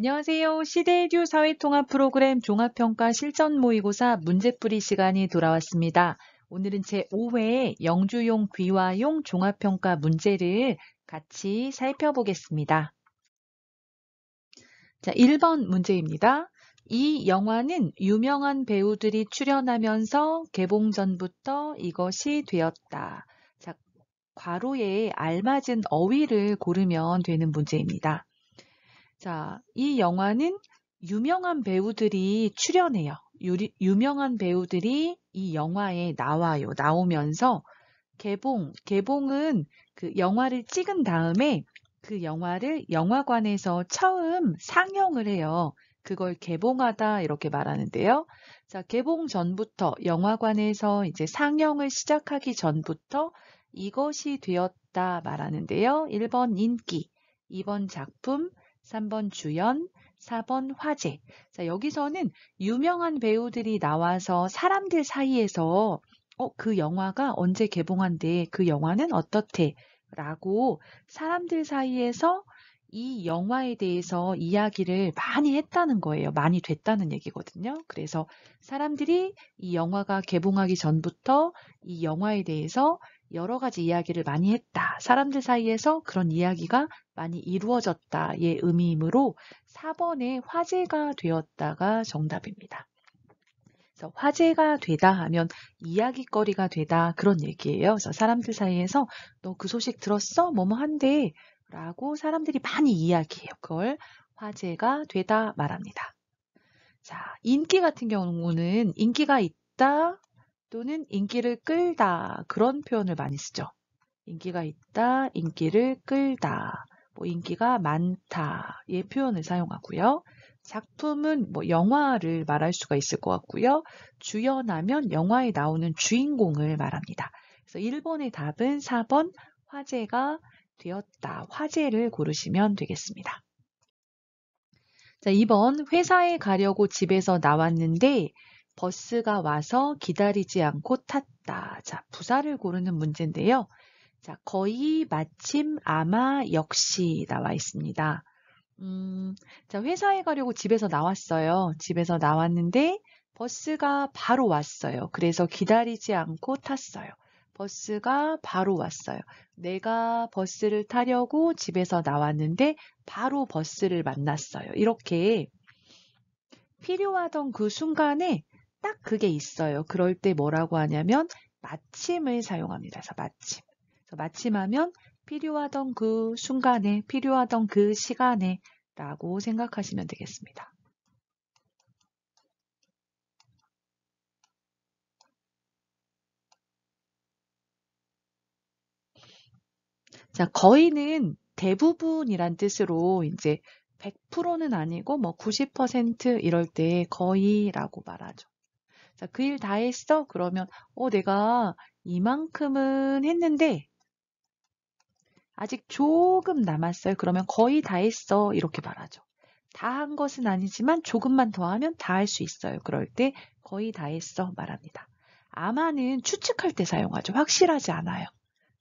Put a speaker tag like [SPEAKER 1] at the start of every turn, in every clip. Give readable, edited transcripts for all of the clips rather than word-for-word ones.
[SPEAKER 1] 안녕하세요. 시대의류 사회통합 프로그램 종합평가 실전 모의고사 문제풀이 시간이 돌아왔습니다. 오늘은 제5회 영주용 귀화용 종합평가 문제를 같이 살펴보겠습니다. 자, 1번 문제입니다. 이 영화는 유명한 배우들이 출연하면서 개봉 전부터 이것이 되었다. 자, 괄호에 알맞은 어휘를 고르면 되는 문제입니다. 자, 이 영화는 유명한 배우들이 출연해요. 유명한 배우들이 이 영화에 나와요. 나오면서 개봉은 그 영화를 찍은 다음에 그 영화를 영화관에서 처음 상영을 해요. 그걸 개봉하다 이렇게 말하는데요. 자, 개봉 전부터 영화관에서 이제 상영을 시작하기 전부터 이것이 되었다 말하는데요. 1번 인기, 2번 작품, 3번 주연, 4번 화제. 자, 여기서는 유명한 배우들이 나와서 사람들 사이에서 그 영화가 언제 개봉한대? 그 영화는 어떻대? 라고 사람들 사이에서 이 영화에 대해서 이야기를 많이 했다는 거예요. 많이 됐다는 얘기거든요. 그래서 사람들이 이 영화가 개봉하기 전부터 이 영화에 대해서 여러 가지 이야기를 많이 했다. 사람들 사이에서 그런 이야기가 많이 이루어졌다의 의미이므로 4번에 화제가 되었다가 정답입니다. 그래서 화제가 되다 하면 이야깃거리가 되다 그런 얘기예요. 그래서 사람들 사이에서 너 그 소식 들었어? 뭐뭐 한대 라고 사람들이 많이 이야기해요. 그걸 화제가 되다 말합니다. 자, 인기 같은 경우는 인기가 있다 또는 인기를 끌다 그런 표현을 많이 쓰죠. 인기가 있다, 인기를 끌다, 뭐 인기가 많다의 표현을 사용하고요. 작품은 뭐 영화를 말할 수가 있을 것 같고요. 주연하면 영화에 나오는 주인공을 말합니다. 그래서 1번의 답은 4번 화제가 되었다. 화제를 고르시면 되겠습니다. 자, 2번 회사에 가려고 집에서 나왔는데 버스가 와서 기다리지 않고 탔다. 자, 부사를 고르는 문제인데요. 자, 거의, 마침, 아마, 역시 나와 있습니다. 자, 회사에 가려고 집에서 나왔어요. 집에서 나왔는데 버스가 바로 왔어요. 그래서 기다리지 않고 탔어요. 버스가 바로 왔어요. 내가 버스를 타려고 집에서 나왔는데 바로 버스를 만났어요. 이렇게 필요하던 그 순간에 딱 그게 있어요. 그럴 때 뭐라고 하냐면 마침을 사용합니다. 그래서 마침. 그래서 마침하면 필요하던 그 순간에, 필요하던 그 시간에 라고 생각하시면 되겠습니다. 자, 거의는 대부분이란 뜻으로 이제 100%는 아니고 뭐 90% 이럴 때 거의라고 말하죠. 자, 그 일 다 했어? 그러면 내가 이만큼은 했는데 아직 조금 남았어요. 그러면 거의 다 했어. 이렇게 말하죠. 다 한 것은 아니지만 조금만 더 하면 다 할 수 있어요. 그럴 때 거의 다 했어 말합니다. 아마는 추측할 때 사용하죠. 확실하지 않아요.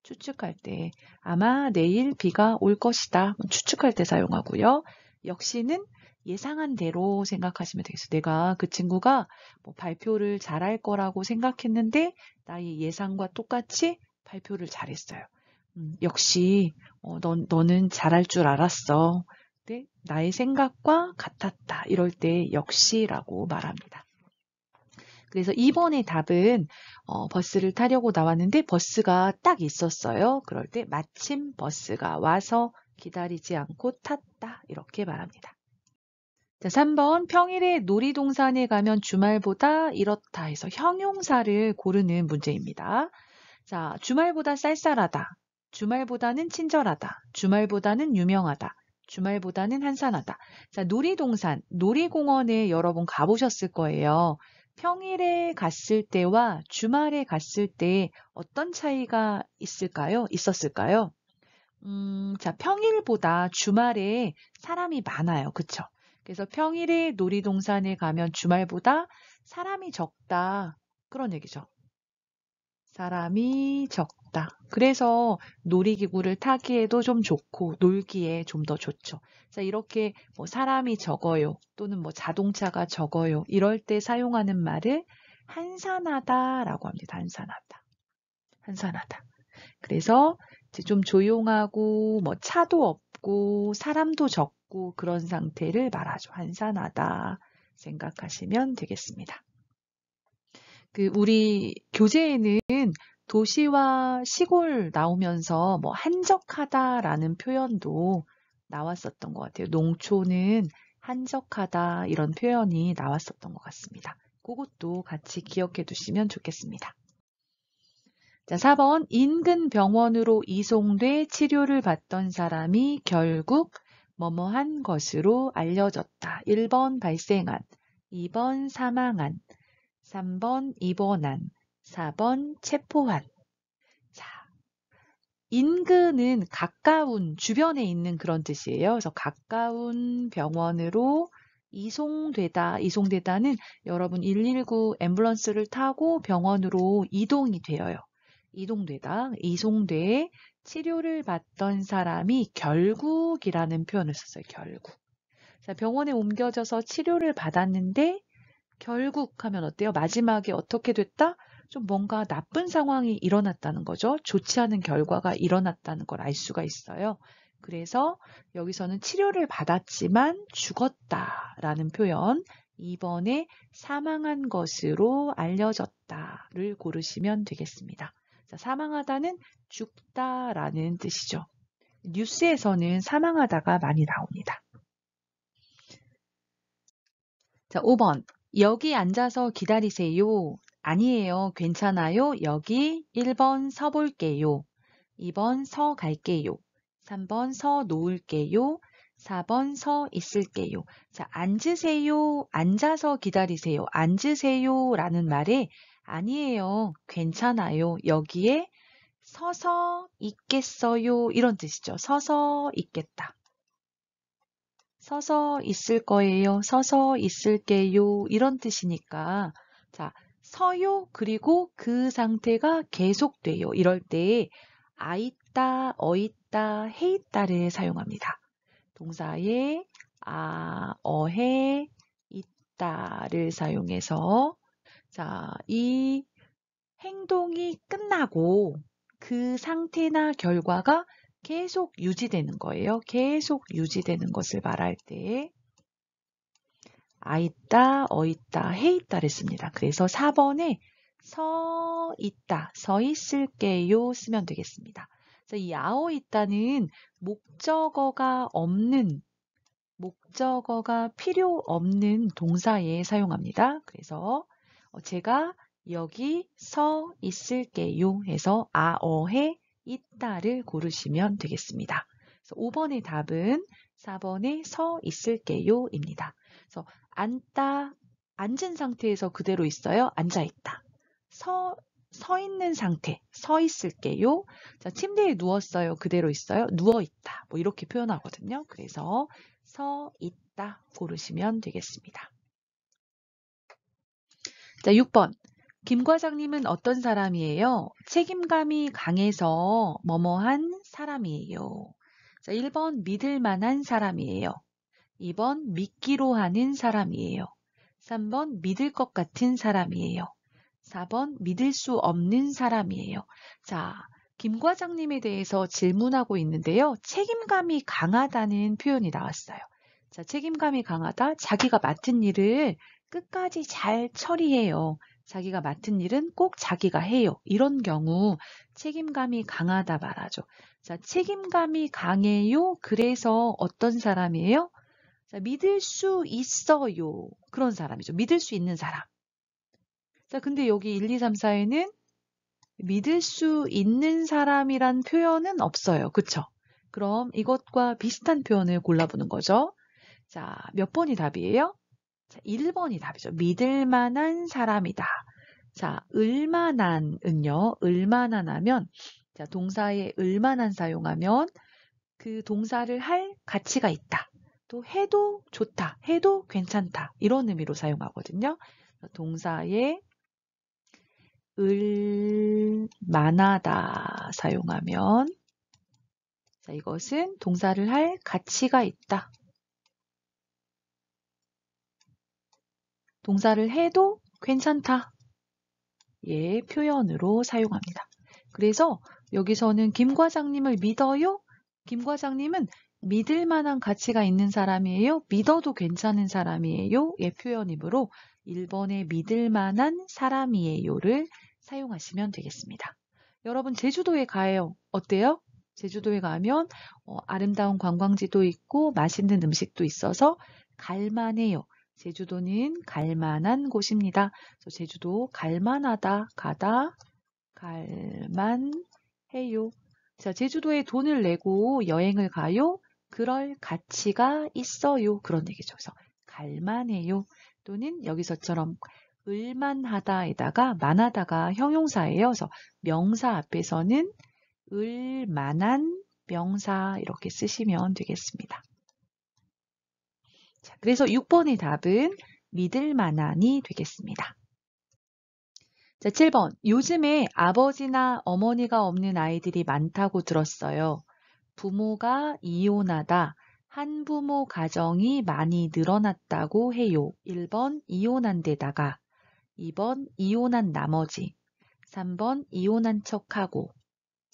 [SPEAKER 1] 추측할 때 아마 내일 비가 올 것이다. 추측할 때 사용하고요. 역시는 예상한 대로 생각하시면 되겠어요. 내가 그 친구가 뭐 발표를 잘할 거라고 생각했는데 나의 예상과 똑같이 발표를 잘했어요. 역시 너는 잘할 줄 알았어. 네, 나의 생각과 같았다. 이럴 때 역시라고 말합니다. 그래서 2번의 답은 버스를 타려고 나왔는데 버스가 딱 있었어요. 그럴 때 마침 버스가 와서 기다리지 않고 탔다. 이렇게 말합니다. 자, 3번 평일에 놀이동산에 가면 주말보다 이렇다 해서 형용사를 고르는 문제입니다. 자, 주말보다 쌀쌀하다. 주말보다는 친절하다. 주말보다는 유명하다. 주말보다는 한산하다. 자, 놀이동산, 놀이공원에 여러 번 가보셨을 거예요. 평일에 갔을 때와 주말에 갔을 때 어떤 차이가 있었을까요? 자, 평일보다 주말에 사람이 많아요. 그쵸? 그래서 평일에 놀이동산에 가면 주말보다 사람이 적다. 그런 얘기죠. 사람이 적다. 좋다. 그래서 놀이기구를 타기에도 좀 좋고 놀기에 좀 더 좋죠. 자, 이렇게 뭐 사람이 적어요. 또는 뭐 자동차가 적어요. 이럴 때 사용하는 말을 한산하다라고 합니다. 한산하다. 한산하다. 그래서 이제 좀 조용하고 뭐 차도 없고 사람도 적고 그런 상태를 말하죠. 한산하다 생각하시면 되겠습니다. 우리 교재에는 도시와 시골 나오면서 뭐 한적하다라는 표현도 나왔었던 것 같아요. 농촌은 한적하다 이런 표현이 나왔었던 것 같습니다. 그것도 같이 기억해 두시면 좋겠습니다. 자, 4번 인근 병원으로 이송돼 치료를 받던 사람이 결국 뭐뭐한 것으로 알려졌다. 1번 발생한, 2번 사망한, 3번 입원한, 4번 체포한. 자, 인근은 가까운, 주변에 있는 그런 뜻이에요. 그래서 가까운 병원으로 이송되다는 여러분 119 앰뷸런스를 타고 병원으로 이동이 되어요. 이동되다, 이송돼 치료를 받던 사람이 결국이라는 표현을 썼어요. 결국. 자, 병원에 옮겨져서 치료를 받았는데 결국 하면 어때요? 마지막에 어떻게 됐다? 좀 뭔가 나쁜 상황이 일어났다는 거죠. 좋지 않은 결과가 일어났다는 걸 알 수가 있어요. 그래서 여기서는 치료를 받았지만 죽었다라는 표현, 2번에 사망한 것으로 알려졌다를 고르시면 되겠습니다. 자, 사망하다는 죽다라는 뜻이죠. 뉴스에서는 사망하다가 많이 나옵니다. 자, 5번. 여기 앉아서 기다리세요. 아니에요. 괜찮아요. 여기 1번 서 볼게요. 2번 서 갈게요. 3번 서 놓을게요. 4번 서 있을게요. 자, 앉으세요. 앉아서 기다리세요. 앉으세요. 라는 말에 아니에요. 괜찮아요. 여기에 서서 있겠어요. 이런 뜻이죠. 서서 있겠다. 서서 있을 거예요. 서서 있을게요. 이런 뜻이니까 자, 서요 그리고 그 상태가 계속돼요. 이럴 때 있다, 있다, 해 있다를 사용합니다. 동사에 해 있다를 사용해서 자, 이 행동이 끝나고 그 상태나 결과가 계속 유지되는 거예요. 계속 유지되는 것을 말할 때 있다, 있다, 해 있다를 씁니다. 그래서 4번에 서 있다, 서 있을게요 쓰면 되겠습니다. 그래서 이 있다는 목적어가 필요 없는 동사에 사용합니다. 그래서 제가 여기 서 있을게요 해서 해 있다를 고르시면 되겠습니다. 그래서 5번의 답은 4번의 서 있을게요입니다. 그래서 앉은 상태에서 그대로 있어요. 앉아 있다. 서 있는 상태, 서 있을게요. 자, 침대에 누웠어요. 그대로 있어요. 누워 있다. 뭐 이렇게 표현하거든요. 그래서 서 있다 고르시면 되겠습니다. 자, 6번. 김 과장님은 어떤 사람이에요? 책임감이 강해서 뭐뭐한 사람이에요. 자, 1번 믿을 만한 사람이에요. 2번 믿기로 하는 사람이에요. 3번 믿을 것 같은 사람이에요. 4번 믿을 수 없는 사람이에요. 자, 김 과장님에 대해서 질문하고 있는데요. 책임감이 강하다는 표현이 나왔어요. 자, 책임감이 강하다. 자기가 맡은 일을 끝까지 잘 처리해요. 자기가 맡은 일은 꼭 자기가 해요. 이런 경우 책임감이 강하다 말하죠. 자, 책임감이 강해요. 그래서 어떤 사람이에요? 자, 믿을 수 있어요. 그런 사람이죠. 믿을 수 있는 사람. 자, 근데 여기 1, 2, 3, 4에는 믿을 수 있는 사람이란 표현은 없어요. 그쵸? 그럼 이것과 비슷한 표현을 골라보는 거죠. 자, 몇 번이 답이에요? 자, 1번이 답이죠. 믿을 만한 사람이다. 자, 을만한은요. 을만한 하면 자, 동사에 을만한 사용하면 그 동사를 할 가치가 있다. 또 해도 좋다. 해도 괜찮다. 이런 의미로 사용하거든요. 동사에 을만하다 사용하면 자, 이것은 동사를 할 가치가 있다. 동사를 해도 괜찮다. 예, 표현으로 사용합니다. 그래서 여기서는 김 과장님을 믿어요? 김 과장님은 믿을 만한 가치가 있는 사람이에요? 믿어도 괜찮은 사람이에요? 예, 표현이므로 1번의 믿을 만한 사람이에요를 사용하시면 되겠습니다. 여러분 제주도에 가요. 어때요? 제주도에 가면 아름다운 관광지도 있고 맛있는 음식도 있어서 갈만해요. 제주도는 갈만한 곳입니다. 그래서 제주도 갈만하다, 가다, 갈만해요. 자, 제주도에 돈을 내고 여행을 가요? 그럴 가치가 있어요. 그런 얘기죠. 그래서 갈만해요. 또는 여기서처럼 을만하다에다가 만하다가 형용사예요. 그래서 명사 앞에서는 을만한 명사 이렇게 쓰시면 되겠습니다. 자, 그래서 6번의 답은 믿을 만한이 되겠습니다. 자, 7번. 요즘에 아버지나 어머니가 없는 아이들이 많다고 들었어요. 부모가 이혼하다. 한부모 가정이 많이 늘어났다고 해요. 1번 이혼한 데다가 2번 이혼한 나머지 3번 이혼한 척하고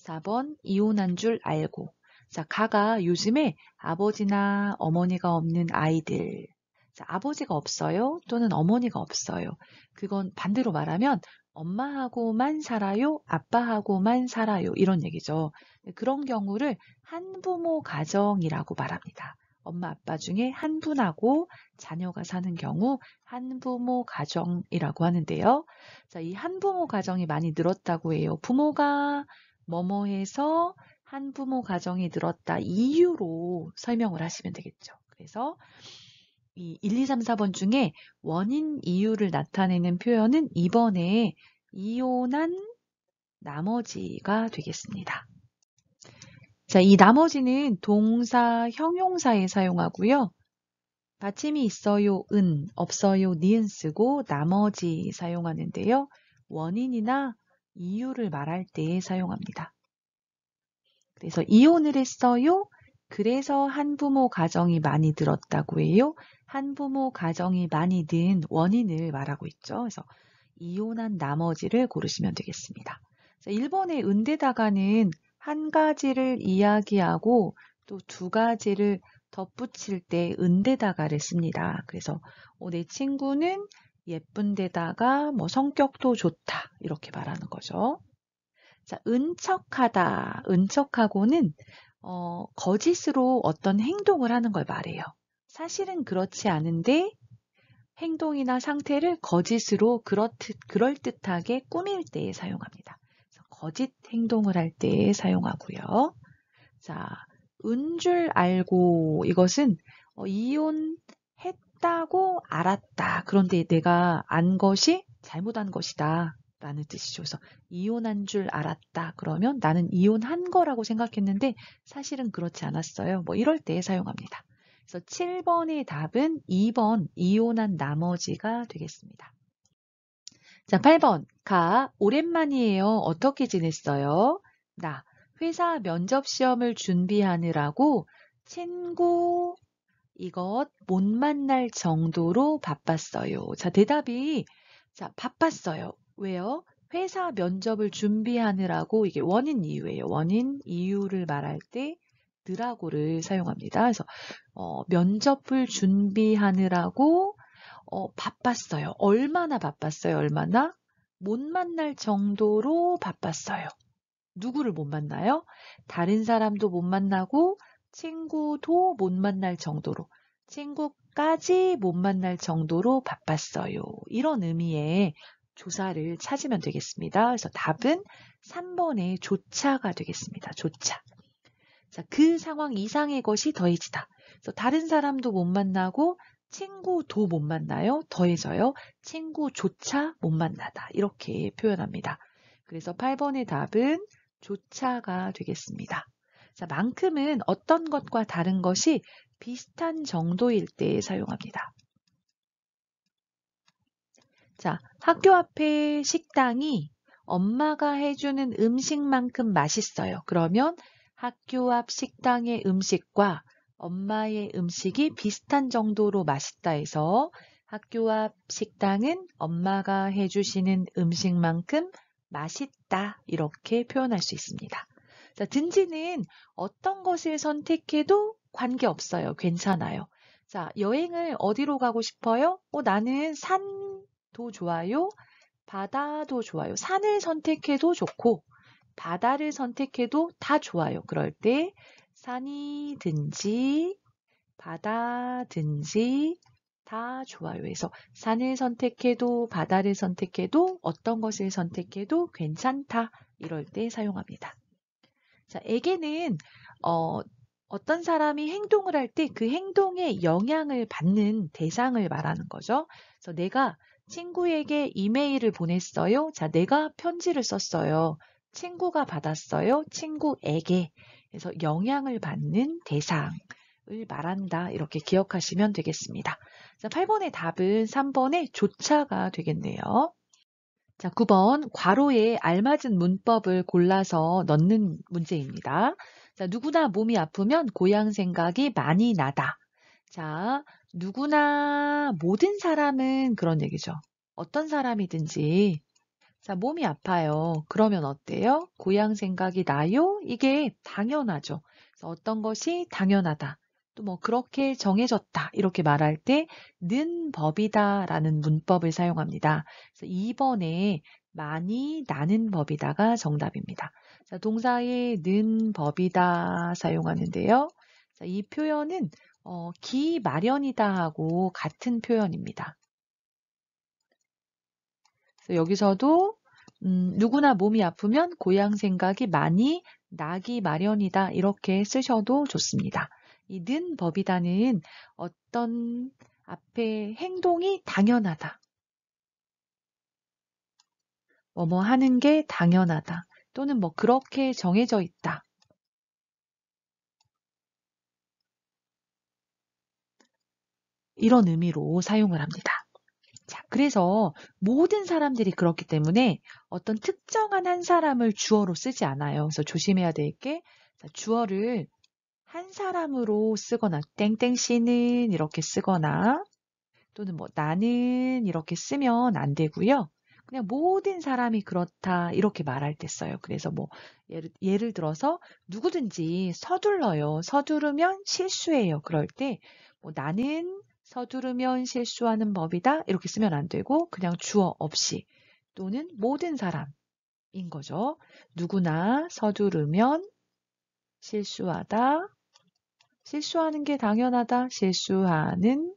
[SPEAKER 1] 4번 이혼한 줄 알고 자, 가가 요즘에 아버지나 어머니가 없는 아이들 자, 아버지가 없어요 또는 어머니가 없어요. 그건 반대로 말하면 엄마하고만 살아요, 아빠하고만 살아요 이런 얘기죠. 그런 경우를 한부모 가정이라고 말합니다. 엄마 아빠 중에 한 분하고 자녀가 사는 경우 한부모 가정이라고 하는데요. 자, 이 한부모 가정이 많이 늘었다고 해요. 부모가 뭐뭐해서 한부모 가정이 늘었다 이유로 설명을 하시면 되겠죠. 그래서 이 1, 2, 3, 4번 중에 원인 이유를 나타내는 표현은 2번에 이혼한 나머지가 되겠습니다. 자, 이 나머지는 동사, 형용사에 사용하고요. 받침이 있어요, 은, 없어요, 니은 쓰고 나머지 사용하는데요. 원인이나 이유를 말할 때 사용합니다. 그래서 이혼을 했어요. 그래서 한부모 가정이 많이 늘었다고 해요. 한부모 가정이 많이 는 원인을 말하고 있죠. 그래서 이혼한 나머지를 고르시면 되겠습니다. 1번의 은데다가는 한 가지를 이야기하고 또 두 가지를 덧붙일 때 은데다가를 씁니다. 그래서 내 친구는 예쁜데다가 뭐 성격도 좋다 이렇게 말하는 거죠. 자, 은척하다. 은척하고는 거짓으로 어떤 행동을 하는 걸 말해요. 사실은 그렇지 않은데 행동이나 상태를 거짓으로 그럴듯하게 꾸밀 때에 사용합니다. 그래서 거짓 행동을 할 때에 사용하고요. 자, 은 줄 알고 이것은 이혼했다고 알았다. 그런데 내가 안 것이 잘못한 것이다. 라는 뜻이죠. 그래서 이혼한 줄 알았다. 그러면 나는 이혼한 거라고 생각했는데 사실은 그렇지 않았어요. 뭐 이럴 때 사용합니다. 그래서 7번의 답은 2번 이혼한 나머지가 되겠습니다. 자, 8번 가 오랜만이에요. 어떻게 지냈어요? 나 회사 면접 시험을 준비하느라고 친구 이것 못 만날 정도로 바빴어요. 자, 대답이 자, 바빴어요. 왜요? 회사 면접을 준비하느라고 이게 원인 이유예요. 원인 이유를 말할 때 느라고를 사용합니다. 그래서 면접을 준비하느라고 바빴어요. 얼마나 바빴어요? 얼마나? 못 만날 정도로 바빴어요. 누구를 못 만나요? 다른 사람도 못 만나고 친구도 못 만날 정도로 친구까지 못 만날 정도로 바빴어요. 이런 의미의 조사를 찾으면 되겠습니다. 그래서 답은 3번의 조차가 되겠습니다. 조차. 자, 그 상황 이상의 것이 더해지다. 그래서 다른 사람도 못 만나고 친구도 못 만나요. 더해져요. 친구조차 못 만나다. 이렇게 표현합니다. 그래서 8번의 답은 조차가 되겠습니다. 자, 만큼은 어떤 것과 다른 것이 비슷한 정도일 때 사용합니다. 자, 학교 앞에 식당이 엄마가 해주는 음식만큼 맛있어요. 그러면 학교 앞 식당의 음식과 엄마의 음식이 비슷한 정도로 맛있다 해서 학교 앞 식당은 엄마가 해주시는 음식만큼 맛있다. 이렇게 표현할 수 있습니다. 자, 든지는 어떤 것을 선택해도 관계없어요. 괜찮아요. 자, 여행을 어디로 가고 싶어요? 나는 산도 좋아요. 바다도 좋아요. 산을 선택해도 좋고, 바다를 선택해도 다 좋아요. 그럴 때 산이든지 바다든지 다 좋아요. 그래서 산을 선택해도 바다를 선택해도 어떤 것을 선택해도 괜찮다. 이럴 때 사용합니다. 자, 에게는 어떤 사람이 행동을 할 때 그 행동에 영향을 받는 대상을 말하는 거죠. 그래서 내가 친구에게 이메일을 보냈어요. 자, 내가 편지를 썼어요. 친구가 받았어요. 친구에게. 그래서 영향을 받는 대상을 말한다. 이렇게 기억하시면 되겠습니다. 자, 8번의 답은 3번의 조차가 되겠네요. 자, 9번 괄호에 알맞은 문법을 골라서 넣는 문제입니다. 자, 누구나 몸이 아프면 고향 생각이 많이 나다. 자, 누구나 모든 사람은 그런 얘기죠. 어떤 사람이든지 자, 몸이 아파요. 그러면 어때요? 고향 생각이 나요? 이게 당연하죠. 그래서 어떤 것이 당연하다. 또 뭐 그렇게 정해졌다. 이렇게 말할 때 는 법이다 라는 문법을 사용합니다. 그래서 2번에 많이 나는 법이다가 정답입니다. 자, 동사의 는 법이다 사용하는데요. 자, 이 표현은 기 마련이다 하고 같은 표현입니다. 그래서 여기서도 누구나 몸이 아프면 고향 생각이 많이 나기 마련이다. 이렇게 쓰셔도 좋습니다. 이 는 법이다는 어떤 앞에 행동이 당연하다. 뭐뭐 하는 게 당연하다. 또는 뭐 그렇게 정해져 있다. 이런 의미로 사용을 합니다. 자, 그래서 모든 사람들이 그렇기 때문에 어떤 특정한 한 사람을 주어로 쓰지 않아요. 그래서 조심해야 될 게 주어를 한 사람으로 쓰거나 땡땡 씨는 이렇게 쓰거나 또는 뭐 나는 이렇게 쓰면 안 되고요. 그냥 모든 사람이 그렇다 이렇게 말할 때 써요. 그래서 뭐 예를 들어서 누구든지 서둘러요. 서두르면 실수해요. 그럴 때 뭐 나는 서두르면 실수하는 법이다 이렇게 쓰면 안 되고 그냥 주어 없이 또는 모든 사람인 거죠. 누구나 서두르면 실수하다. 실수하는 게 당연하다. 실수하는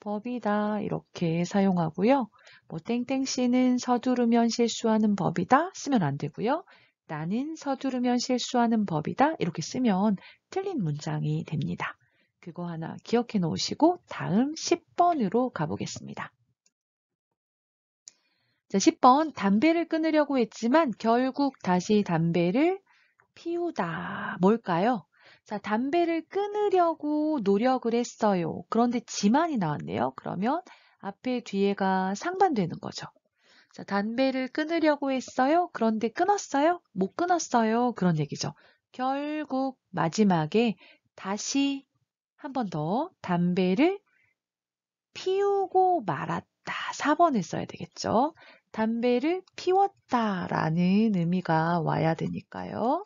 [SPEAKER 1] 법이다. 이렇게 사용하고요. 뭐 땡땡 씨는 서두르면 실수하는 법이다. 쓰면 안 되고요. 나는 서두르면 실수하는 법이다. 이렇게 쓰면 틀린 문장이 됩니다. 그거 하나 기억해 놓으시고 다음 10번으로 가보겠습니다. 자, 10번 담배를 끊으려고 했지만 결국 다시 담배를 피우다. 뭘까요? 자, 담배를 끊으려고 노력을 했어요. 그런데 지만이 나왔네요. 그러면 앞에 뒤에가 상반되는 거죠. 자, 담배를 끊으려고 했어요. 그런데 끊었어요? 못 끊었어요. 그런 얘기죠. 결국 마지막에 다시 한 번 더 담배를 피우고 말았다. 4번을 써야 되겠죠. 담배를 피웠다라는 의미가 와야 되니까요.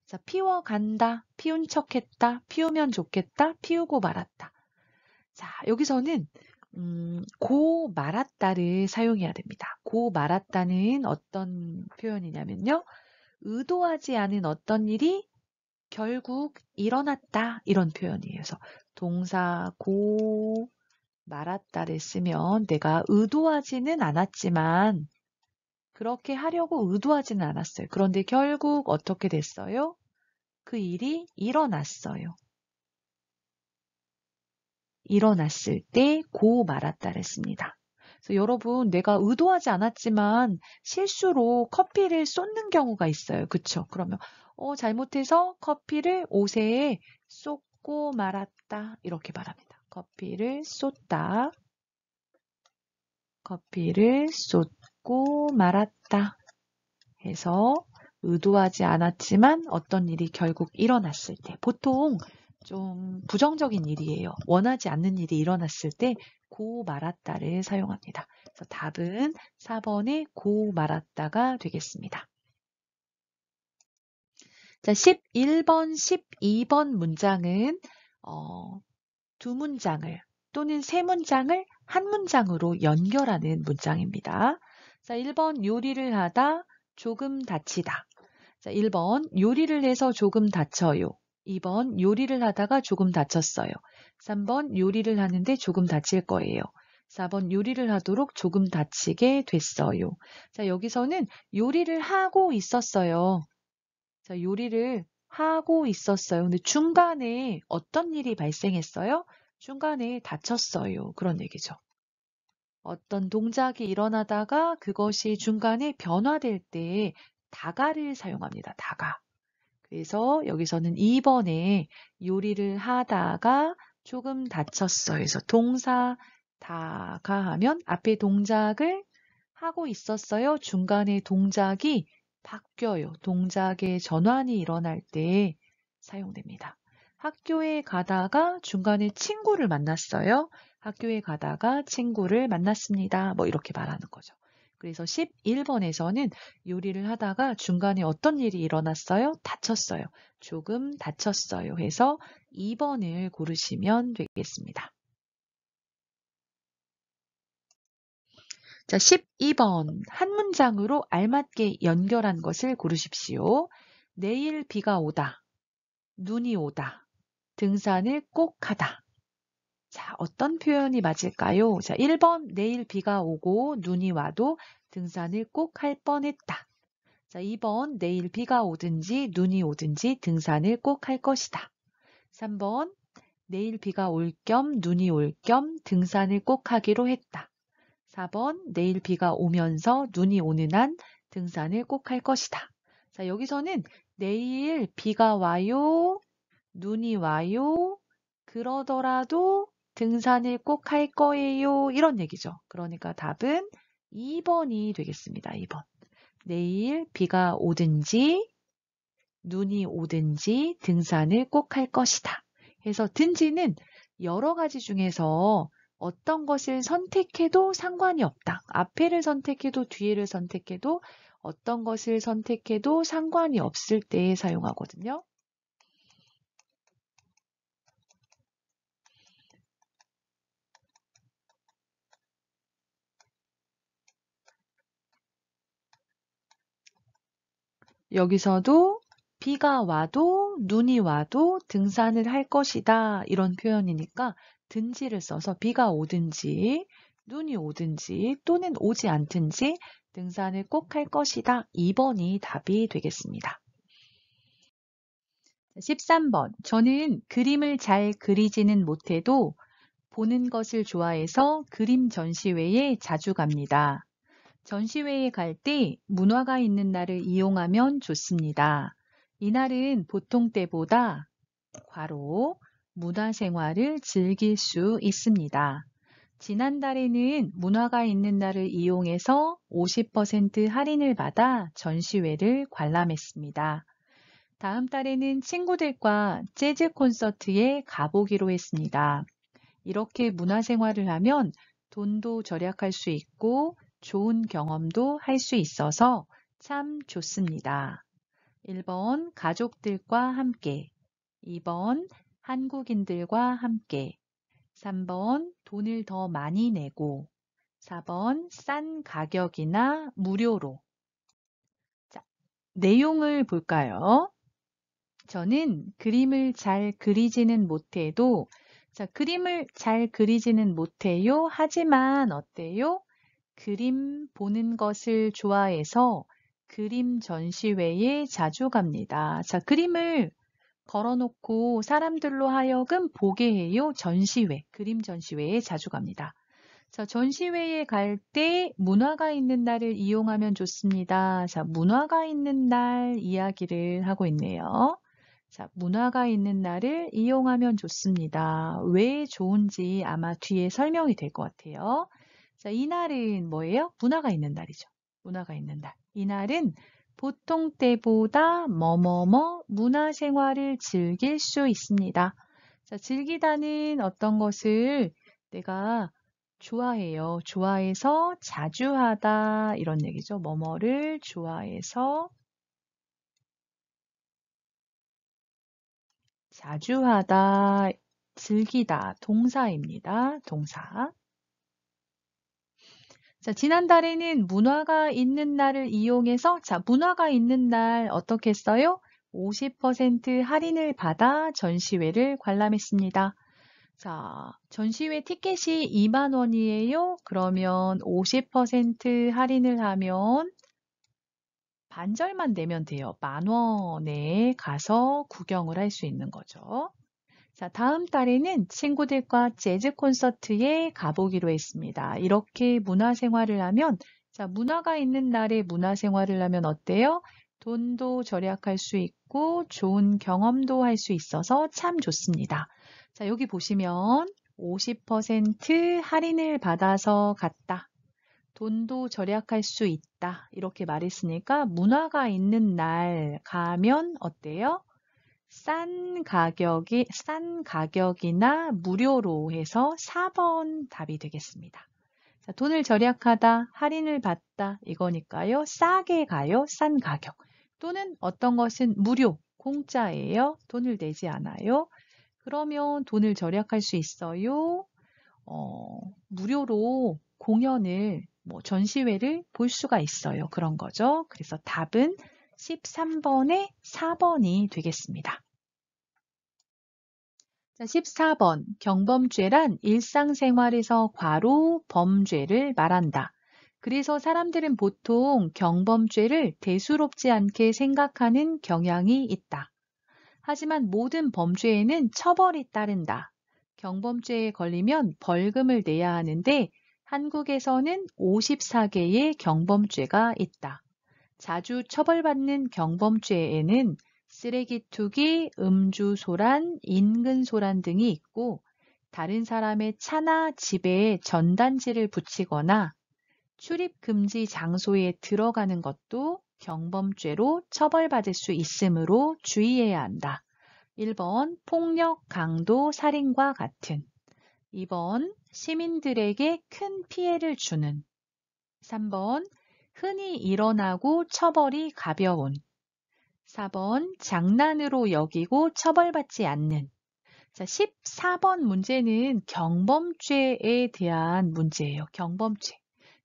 [SPEAKER 1] 자, 피워간다, 피운 척했다, 피우면 좋겠다, 피우고 말았다. 자, 여기서는 고 말았다를 사용해야 됩니다. 고 말았다는 어떤 표현이냐면요. 의도하지 않은 어떤 일이 결국 일어났다 이런 표현이에요. 그래서 동사 고 말았다를 쓰면 내가 의도하지는 않았지만 그렇게 하려고 의도하지는 않았어요. 그런데 결국 어떻게 됐어요? 그 일이 일어났어요. 일어났을 때 고 말았다를 씁니다. 그래서 여러분 내가 의도하지 않았지만 실수로 커피를 쏟는 경우가 있어요. 그쵸? 그러면 잘못해서 커피를 옷에 쏟고 말았다 이렇게 말합니다. 커피를 쏟다. 커피를 쏟고 말았다. 해서 의도하지 않았지만 어떤 일이 결국 일어났을 때, 보통 좀 부정적인 일이에요. 원하지 않는 일이 일어났을 때 고 말았다를 사용합니다. 그래서 답은 4번의 고 말았다가 되겠습니다. 자, 11번, 12번 문장은 두 문장을 또는 세 문장을 한 문장으로 연결하는 문장입니다. 자, 1번 요리를 하다 조금 다치다. 자, 1번 요리를 해서 조금 다쳐요. 2번 요리를 하다가 조금 다쳤어요. 3번 요리를 하는데 조금 다칠 거예요. 4번 요리를 하도록 조금 다치게 됐어요. 자, 여기서는 요리를 하고 있었어요. 자, 요리를 하고 있었어요. 근데 중간에 어떤 일이 발생했어요? 중간에 다쳤어요. 그런 얘기죠. 어떤 동작이 일어나다가 그것이 중간에 변화될 때 다가를 사용합니다. 다가. 그래서 여기서는 2번에 요리를 하다가 조금 다쳤어요. 그래서 동사 다가 하면 앞에 동작을 하고 있었어요. 중간에 동작이 바뀌어요. 동작의 전환이 일어날 때 사용됩니다. 학교에 가다가 중간에 친구를 만났어요. 학교에 가다가 친구를 만났습니다. 뭐 이렇게 말하는 거죠. 그래서 11번에서는 요리를 하다가 중간에 어떤 일이 일어났어요? 다쳤어요. 조금 다쳤어요. 해서 2번을 고르시면 되겠습니다. 자, 12번. 한 문장으로 알맞게 연결한 것을 고르십시오. 내일 비가 오다. 눈이 오다. 등산을 꼭 하다. 자, 어떤 표현이 맞을까요? 자, 1번. 내일 비가 오고 눈이 와도 등산을 꼭 할 뻔했다. 자, 2번. 내일 비가 오든지 눈이 오든지 등산을 꼭 할 것이다. 3번. 내일 비가 올 겸 눈이 올 겸 등산을 꼭 하기로 했다. 4번. 내일 비가 오면서 눈이 오는 한 등산을 꼭 할 것이다. 자, 여기서는 내일 비가 와요, 눈이 와요, 그러더라도 등산을 꼭 할 거예요. 이런 얘기죠. 그러니까 답은 2번이 되겠습니다. 2번. 내일 비가 오든지 눈이 오든지 등산을 꼭 할 것이다. 해서 든지는 여러 가지 중에서 어떤 것을 선택해도 상관이 없다. 앞에를 선택해도 뒤에를 선택해도 어떤 것을 선택해도 상관이 없을 때 사용하거든요. 여기서도 비가 와도 눈이 와도 등산을 할 것이다. 이런 표현이니까 든지를 써서 비가 오든지 눈이 오든지 또는 오지 않든지 등산을 꼭 할 것이다. 2번이 답이 되겠습니다. 13번. 저는 그림을 잘 그리지는 못해도 보는 것을 좋아해서 그림 전시회에 자주 갑니다. 전시회에 갈 때 문화가 있는 날을 이용하면 좋습니다. 이날은 보통 때보다 괄호 문화생활을 즐길 수 있습니다. 지난달에는 문화가 있는 날을 이용해서 50% 할인을 받아 전시회를 관람했습니다. 다음 달에는 친구들과 재즈 콘서트에 가보기로 했습니다. 이렇게 문화생활을 하면 돈도 절약할 수 있고 좋은 경험도 할 수 있어서 참 좋습니다. 1번 가족들과 함께, 2번 한국인들과 함께, 3번 돈을 더 많이 내고, 4번 싼 가격이나 무료로. 자, 내용을 볼까요? 저는 그림을 잘 그리지는 못해도, 자, 그림을 잘 그리지는 못해요. 하지만 어때요? 그림 보는 것을 좋아해서 그림 전시회에 자주 갑니다. 자, 그림을 걸어놓고 사람들로 하여금 보게 해요. 전시회, 그림 전시회에 자주 갑니다. 자, 전시회에 갈 때 문화가 있는 날을 이용하면 좋습니다. 자, 문화가 있는 날 이야기를 하고 있네요. 자, 문화가 있는 날을 이용하면 좋습니다. 왜 좋은지 아마 뒤에 설명이 될 것 같아요. 자, 이날은 뭐예요? 문화가 있는 날이죠. 문화가 있는 날. 이날은 보통 때보다 뭐뭐뭐 문화생활을 즐길 수 있습니다. 자, 즐기다는 어떤 것을 내가 좋아해요. 좋아해서 자주 하다 이런 얘기죠. 뭐뭐를 좋아해서 자주 하다, 즐기다 동사입니다. 동사. 자, 지난달에는 문화가 있는 날을 이용해서 자, 문화가 있는 날 어떻게 했어요? 50% 할인을 받아 전시회를 관람했습니다. 자, 전시회 티켓이 2만 원이에요. 그러면 50% 할인을 하면 반절만 내면 돼요. 10,000원에 가서 구경을 할 수 있는 거죠. 자, 다음 달에는 친구들과 재즈 콘서트에 가보기로 했습니다. 이렇게 문화생활을 하면, 자, 문화가 있는 날에 문화생활을 하면 어때요? 돈도 절약할 수 있고 좋은 경험도 할 수 있어서 참 좋습니다. 자, 여기 보시면 50% 할인을 받아서 갔다. 돈도 절약할 수 있다. 이렇게 말했으니까 문화가 있는 날 가면 어때요? 싼 가격이나 무료로 해서 4번 답이 되겠습니다. 자, 돈을 절약하다, 할인을 받다 이거니까요. 싸게 가요, 싼 가격. 또는 어떤 것은 무료, 공짜예요. 돈을 내지 않아요. 그러면 돈을 절약할 수 있어요. 무료로 공연을, 전시회를 볼 수가 있어요. 그런 거죠. 그래서 답은 13번에 4번이 되겠습니다. 자, 14번. 경범죄란 일상생활에서 과로 범죄를 말한다. 그래서 사람들은 보통 경범죄를 대수롭지 않게 생각하는 경향이 있다. 하지만 모든 범죄에는 처벌이 따른다. 경범죄에 걸리면 벌금을 내야 하는데 한국에서는 54개의 경범죄가 있다. 자주 처벌받는 경범죄에는 쓰레기 투기, 음주 소란, 인근 소란 등이 있고 다른 사람의 차나 집에 전단지를 붙이거나 출입 금지 장소에 들어가는 것도 경범죄로 처벌받을 수 있으므로 주의해야 한다. 1번 폭력, 강도, 살인과 같은 2번 시민들에게 큰 피해를 주는 3번 흔히 일어나고 처벌이 가벼운 4번 장난으로 여기고 처벌받지 않는 자, 14번 문제는 경범죄에 대한 문제예요. 경범죄.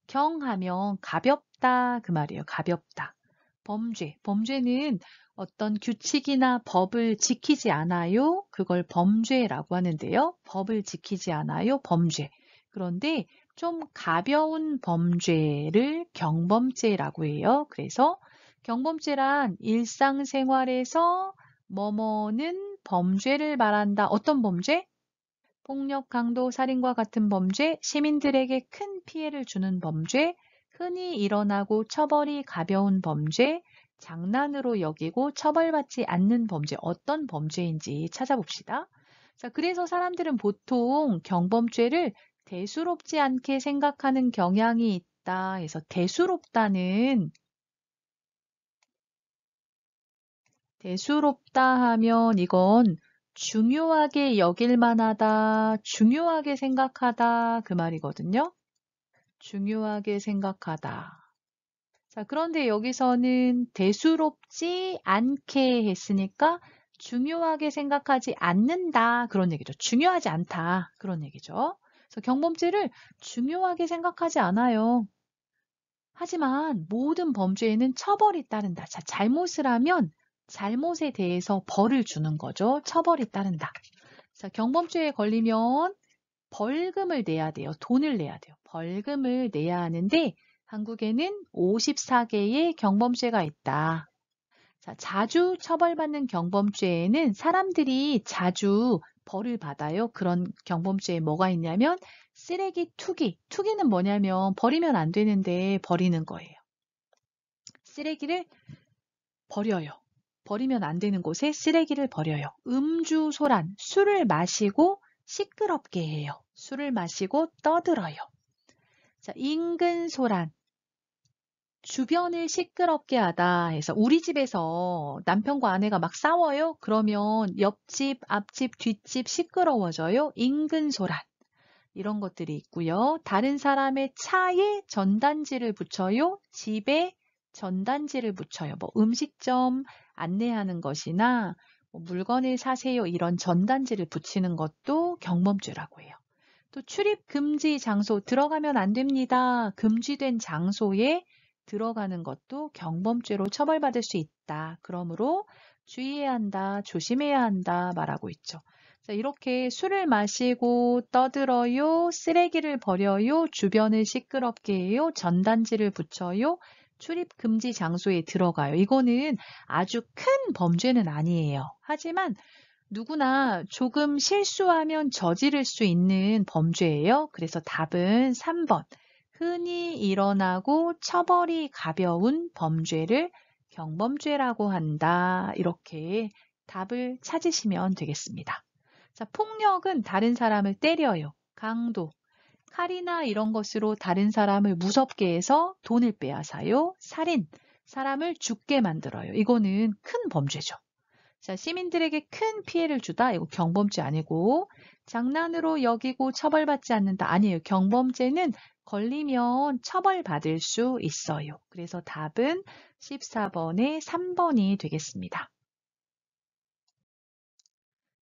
[SPEAKER 1] 경하면 가볍다 그 말이에요. 가볍다. 범죄는 어떤 규칙이나 법을 지키지 않아요. 그걸 범죄라고 하는데요. 법을 지키지 않아요. 범죄. 그런데 좀 가벼운 범죄를 경범죄라고 해요. 그래서 경범죄란 일상생활에서 뭐뭐는 범죄를 말한다. 어떤 범죄? 폭력, 강도, 살인과 같은 범죄, 시민들에게 큰 피해를 주는 범죄, 흔히 일어나고 처벌이 가벼운 범죄, 장난으로 여기고 처벌받지 않는 범죄, 어떤 범죄인지 찾아봅시다. 자, 그래서 사람들은 보통 경범죄를 대수롭지 않게 생각하는 경향이 있다 해서 대수롭다 하면 이건 중요하게 여길 만하다, 중요하게 생각하다 그 말이거든요. 중요하게 생각하다. 자, 그런데 여기서는 대수롭지 않게 했으니까 중요하게 생각하지 않는다 그런 얘기죠. 중요하지 않다 그런 얘기죠. 그래서 경범죄를 중요하게 생각하지 않아요. 하지만 모든 범죄에는 처벌이 따른다. 자, 잘못을 하면 잘못에 대해서 벌을 주는 거죠. 처벌이 따른다. 자, 경범죄에 걸리면 벌금을 내야 돼요. 돈을 내야 돼요. 벌금을 내야 하는데 한국에는 54개의 경범죄가 있다. 자, 자주 처벌받는 경범죄에는 사람들이 자주 벌을 받아요. 그런 경범죄에 뭐가 있냐면 쓰레기 투기. 투기는 뭐냐면 버리면 안 되는데 버리는 거예요. 쓰레기를 버려요. 버리면 안 되는 곳에 쓰레기를 버려요. 음주 소란. 술을 마시고 시끄럽게 해요. 술을 마시고 떠들어요. 자, 인근 소란. 주변을 시끄럽게 하다 해서 우리 집에서 남편과 아내가 막 싸워요? 그러면 옆집, 앞집, 뒷집 시끄러워져요? 인근 소란. 이런 것들이 있고요. 다른 사람의 차에 전단지를 붙여요. 집에 전단지를 붙여요. 뭐 음식점 안내하는 것이나 뭐 물건을 사세요. 이런 전단지를 붙이는 것도 경범죄라고 해요. 또 출입 금지 장소 들어가면 안 됩니다. 금지된 장소에 들어가는 것도 경범죄로 처벌받을 수 있다. 그러므로 주의해야 한다, 조심해야 한다 말하고 있죠. 자, 이렇게 술을 마시고 떠들어요, 쓰레기를 버려요, 주변을 시끄럽게 해요, 전단지를 붙여요, 출입 금지 장소에 들어가요. 이거는 아주 큰 범죄는 아니에요. 하지만 누구나 조금 실수하면 저지를 수 있는 범죄예요. 그래서 답은 3번. 흔히 일어나고 처벌이 가벼운 범죄를 경범죄라고 한다. 이렇게 답을 찾으시면 되겠습니다. 자, 폭력은 다른 사람을 때려요. 강도, 칼이나 이런 것으로 다른 사람을 무섭게 해서 돈을 빼앗아요. 살인, 사람을 죽게 만들어요. 이거는 큰 범죄죠. 자, 시민들에게 큰 피해를 주다. 이거 경범죄 아니고 장난으로 여기고 처벌받지 않는다. 아니에요. 경범죄는 걸리면 처벌받을 수 있어요. 그래서 답은 14번의 3번이 되겠습니다.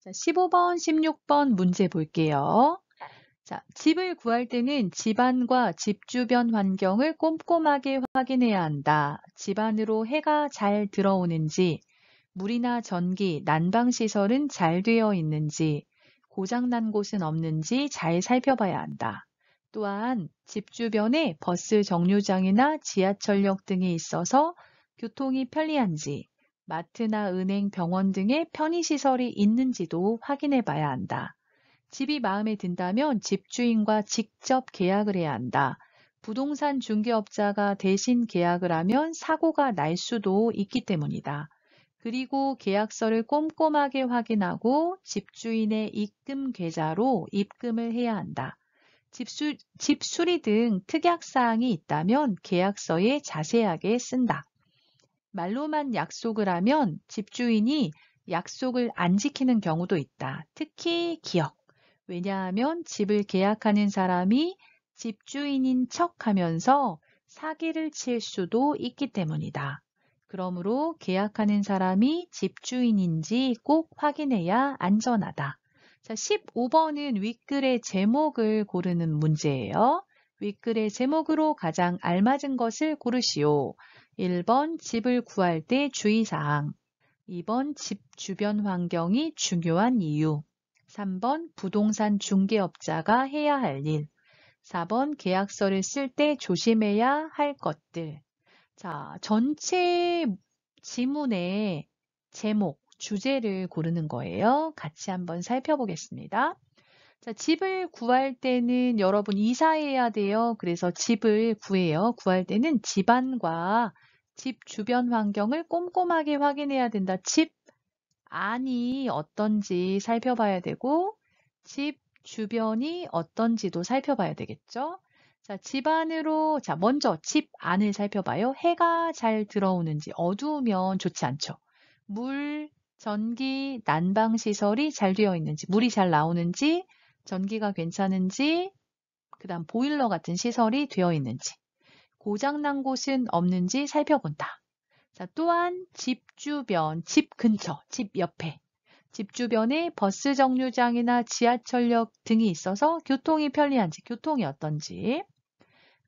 [SPEAKER 1] 자, 15번, 16번 문제 볼게요. 자, 집을 구할 때는 집안과 집 주변 환경을 꼼꼼하게 확인해야 한다. 집 안으로 해가 잘 들어오는지, 물이나 전기, 난방시설은 잘 되어 있는지, 고장난 곳은 없는지 잘 살펴봐야 한다. 또한 집 주변에 버스 정류장이나 지하철역 등이 있어서 교통이 편리한지, 마트나 은행, 병원 등의 편의시설이 있는지도 확인해 봐야 한다. 집이 마음에 든다면 집주인과 직접 계약을 해야 한다. 부동산 중개업자가 대신 계약을 하면 사고가 날 수도 있기 때문이다. 그리고 계약서를 꼼꼼하게 확인하고 집주인의 입금 계좌로 입금을 해야 한다. 집 수리 등 특약사항이 있다면 계약서에 자세하게 쓴다. 말로만 약속을 하면 집주인이 약속을 안 지키는 경우도 있다. 특히 기억. 왜냐하면 집을 계약하는 사람이 집주인인 척하면서 사기를 칠 수도 있기 때문이다. 그러므로 계약하는 사람이 집주인인지 꼭 확인해야 안전하다. 자, 15번은 윗글의 제목을 고르는 문제예요. 윗글의 제목으로 가장 알맞은 것을 고르시오. 1번 집을 구할 때 주의사항, 2번 집 주변 환경이 중요한 이유, 3번 부동산 중개업자가 해야 할 일, 4번 계약서를 쓸 때 조심해야 할 것들. 자, 전체 지문의 제목, 주제를 고르는 거예요. 같이 한번 살펴보겠습니다. 자, 집을 구할 때는 여러분 이사해야 돼요. 그래서 집을 구해요. 구할 때는 집안과 집 주변 환경을 꼼꼼하게 확인해야 된다. 집 안이 어떤지 살펴봐야 되고 집 주변이 어떤지도 살펴봐야 되겠죠. 자, 집 안으로 먼저 집 안을 살펴봐요. 해가 잘 들어오는지 어두우면 좋지 않죠. 물, 전기, 난방 시설이 잘 되어 있는지, 물이 잘 나오는지, 전기가 괜찮은지, 그다음 보일러 같은 시설이 되어 있는지, 고장난 곳은 없는지 살펴본다. 자, 또한 집 주변, 집 근처, 집 옆에, 집 주변에 버스 정류장이나 지하철역 등이 있어서 교통이 편리한지, 교통이 어떤지,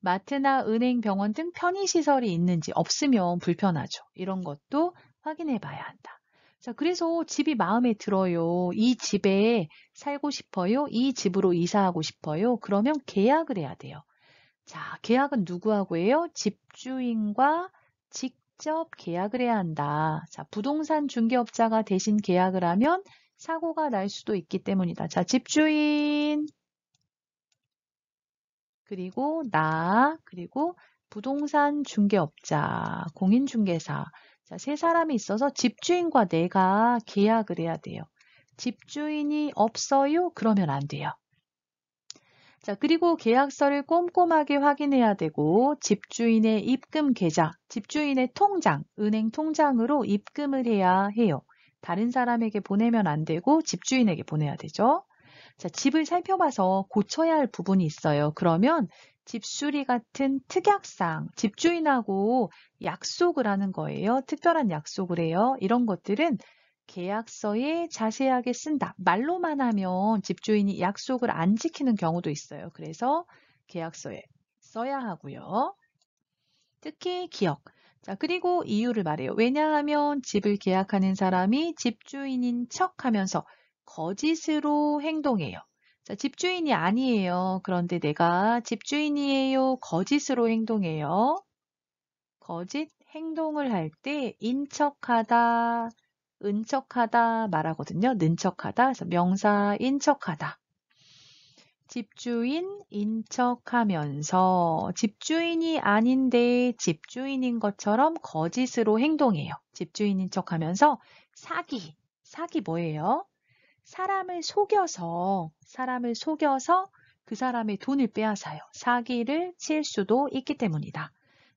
[SPEAKER 1] 마트나 은행, 병원 등 편의시설이 있는지 없으면 불편하죠. 이런 것도 확인해 봐야 한다. 자, 그래서 집이 마음에 들어요. 이 집에 살고 싶어요. 이 집으로 이사하고 싶어요. 그러면 계약을 해야 돼요. 자, 계약은 누구하고 해요? 집주인과 직접 계약을 해야 한다. 자, 부동산 중개업자가 대신 계약을 하면 사고가 날 수도 있기 때문이다. 자, 집주인, 그리고 그리고 부동산 중개업자, 공인중개사. 자, 세 사람이 있어서 집주인과 내가 계약을 해야 돼요. 집주인이 없어요? 그러면 안 돼요. 자, 그리고 계약서를 꼼꼼하게 확인해야 되고 집주인의 입금 계좌, 집주인의 통장, 은행 통장으로 입금을 해야 해요. 다른 사람에게 보내면 안 되고 집주인에게 보내야 되죠. 자, 집을 살펴봐서 고쳐야 할 부분이 있어요. 그러면 집수리 같은 특약사항, 집주인하고 약속을 하는 거예요. 특별한 약속을 해요. 이런 것들은 계약서에 자세하게 쓴다. 말로만 하면 집주인이 약속을 안 지키는 경우도 있어요. 그래서 계약서에 써야 하고요. 특히 기억. 자, 그리고 이유를 말해요. 왜냐하면 집을 계약하는 사람이 집주인인 척 하면서 거짓으로 행동해요. 자, 집주인이 아니에요. 그런데 내가 집주인이에요. 거짓으로 행동해요. 거짓 행동을 할 때 인척하다, 은척하다 말하거든요. 는척하다. 그래서 명사 인척하다. 집주인 인척하면서 집주인이 아닌데 집주인인 것처럼 거짓으로 행동해요. 집주인인 척하면서 사기. 사기 뭐예요? 사람을 속여서 그 사람의 돈을 빼앗아요. 사기를 칠 수도 있기 때문이다.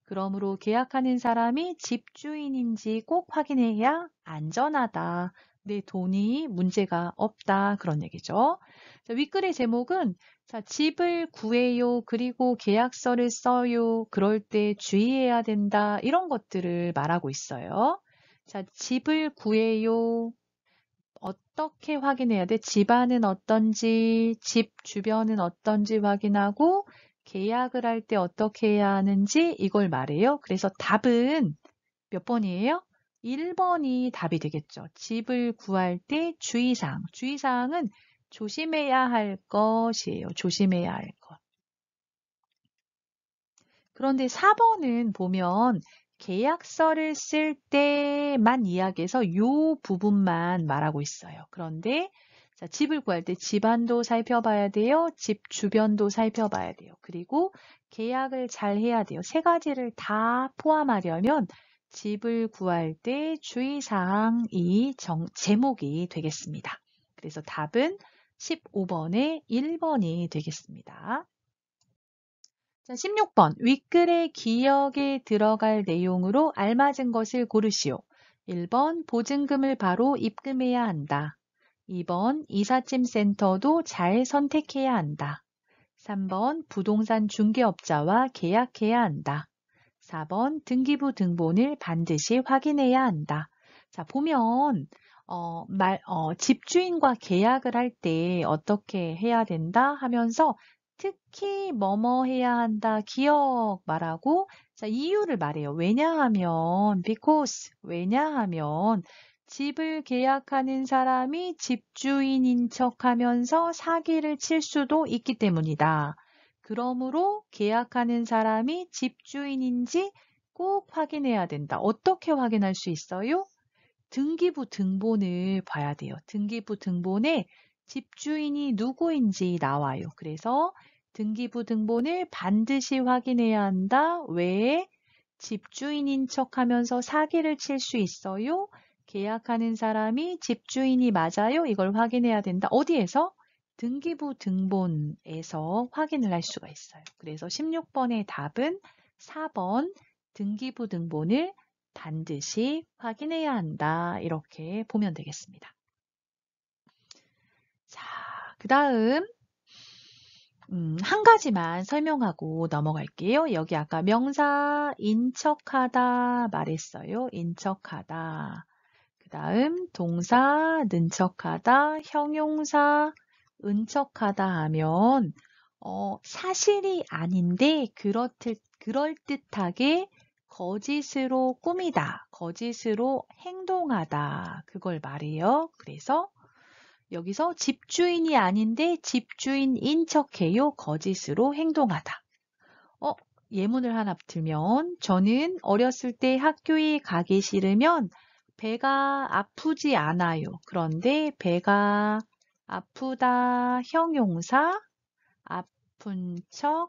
[SPEAKER 1] 그러므로 계약하는 사람이 집주인인지 꼭 확인해야 안전하다. 내 돈이 문제가 없다. 그런 얘기죠. 자, 윗글의 제목은 자, 집을 구해요. 그리고 계약서를 써요. 그럴 때 주의해야 된다. 이런 것들을 말하고 있어요. 자, 집을 구해요. 어떻게 확인해야 돼? 집안은 어떤지, 집 주변은 어떤지 확인하고 계약을 할 때 어떻게 해야 하는지 이걸 말해요. 그래서 답은 몇 번이에요? 1번이 답이 되겠죠. 집을 구할 때 주의사항. 주의사항은 조심해야 할 것이에요. 조심해야 할 것. 그런데 4번은 보면 계약서를 쓸 때만 이야기해서 요 부분만 말하고 있어요. 그런데 자, 집을 구할 때 집안도 살펴봐야 돼요. 집 주변도 살펴봐야 돼요. 그리고 계약을 잘 해야 돼요. 세 가지를 다 포함하려면 집을 구할 때 주의사항이 제목이 되겠습니다. 그래서 답은 15번의 1번이 되겠습니다. 자, 16번. 윗글의 기역에 들어갈 내용으로 알맞은 것을 고르시오. 1번. 보증금을 바로 입금해야 한다. 2번. 이삿짐 센터도 잘 선택해야 한다. 3번. 부동산 중개업자와 계약해야 한다. 4번. 등기부 등본을 반드시 확인해야 한다. 자, 보면 집주인과 계약을 할 때 어떻게 해야 된다 하면서 특히 뭐뭐 해야 한다, 기억 말하고, 자, 이유를 말해요. 왜냐하면, 왜냐하면, 집을 계약하는 사람이 집주인인 척 하면서 사기를 칠 수도 있기 때문이다. 그러므로 계약하는 사람이 집주인인지 꼭 확인해야 된다. 어떻게 확인할 수 있어요? 등기부 등본을 봐야 돼요. 등기부 등본에 집주인이 누구인지 나와요. 그래서 등기부 등본을 반드시 확인해야 한다. 왜? 집주인인 척하면서 사기를 칠 수 있어요. 계약하는 사람이 집주인이 맞아요. 이걸 확인해야 된다. 어디에서? 등기부 등본에서 확인을 할 수가 있어요. 그래서 16번의 답은 4번 등기부 등본을 반드시 확인해야 한다. 이렇게 보면 되겠습니다. 자, 그 다음 한 가지만 설명하고 넘어갈게요. 여기 아까 명사 인척하다 말했어요. 인척하다. 그 다음 동사 는척하다, 형용사 은척하다 하면 사실이 아닌데 그럴듯하게 거짓으로 꾸미다, 거짓으로 행동하다 그걸 말해요. 그래서 여기서 집주인이 아닌데 집주인인 척해요. 거짓으로 행동하다. 예문을 하나 들면 저는 어렸을 때 학교에 가기 싫으면 배가 아프지 않아요. 그런데 배가 아프다 형용사 아픈 척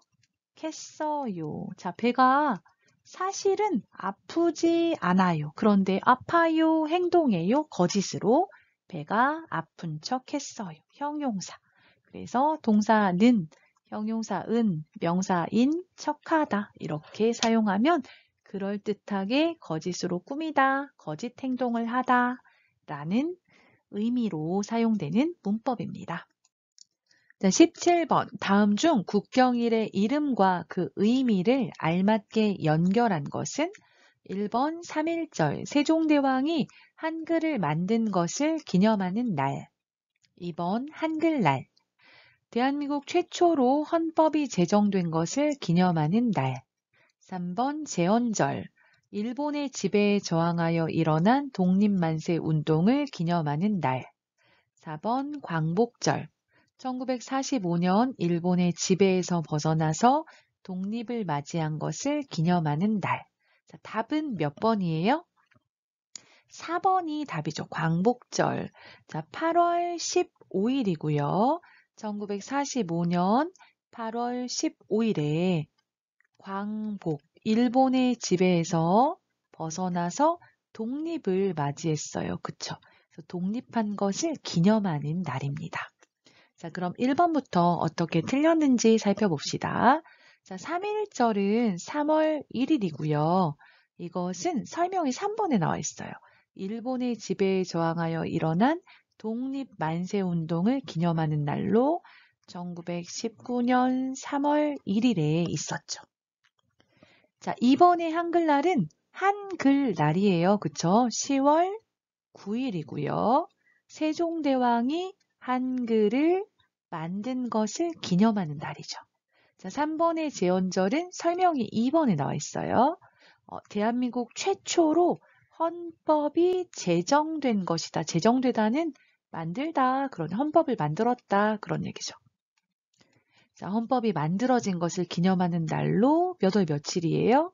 [SPEAKER 1] 했어요. 자, 배가 사실은 아프지 않아요. 그런데 아파요 행동해요. 거짓으로 배가 아픈 척 했어요. 형용사. 그래서 동사는 형용사 은, 명사 인, 척하다 이렇게 사용하면 그럴듯하게 거짓으로 꾸미다, 거짓 행동을 하다 라는 의미로 사용되는 문법입니다. 자, 17번. 다음 중 국경일의 이름과 그 의미를 알맞게 연결한 것은 1번 3.1절 세종대왕이 한글을 만든 것을 기념하는 날, 2번 한글날, 대한민국 최초로 헌법이 제정된 것을 기념하는 날, 3번 제헌절, 일본의 지배에 저항하여 일어난 독립만세 운동을 기념하는 날, 4번 광복절, 1945년 일본의 지배에서 벗어나서 독립을 맞이한 것을 기념하는 날. 자, 답은 몇 번이에요? 4번이 답이죠. 광복절. 자, 8월 15일이고요. 1945년 8월 15일에 광복, 일본의 지배에서 벗어나서 독립을 맞이했어요. 그쵸? 그래서 독립한 것을 기념하는 날입니다. 자, 그럼 1번부터 어떻게 틀렸는지 살펴봅시다. 자, 3.1절은 3월 1일이고요. 이것은 설명이 3번에 나와 있어요. 일본의 지배에 저항하여 일어난 독립만세운동을 기념하는 날로 1919년 3월 1일에 있었죠. 자, 2번의 한글날은 한글날이에요. 그쵸? 10월 9일이고요. 세종대왕이 한글을 만든 것을 기념하는 날이죠. 자, 3번의 제헌절은 설명이 2번에 나와 있어요. 대한민국 최초로 헌법이 제정된 것이다. 제정되다는 만들다, 그런 헌법을 만들었다, 그런 얘기죠. 자, 헌법이 만들어진 것을 기념하는 날로 몇 월 며칠이에요?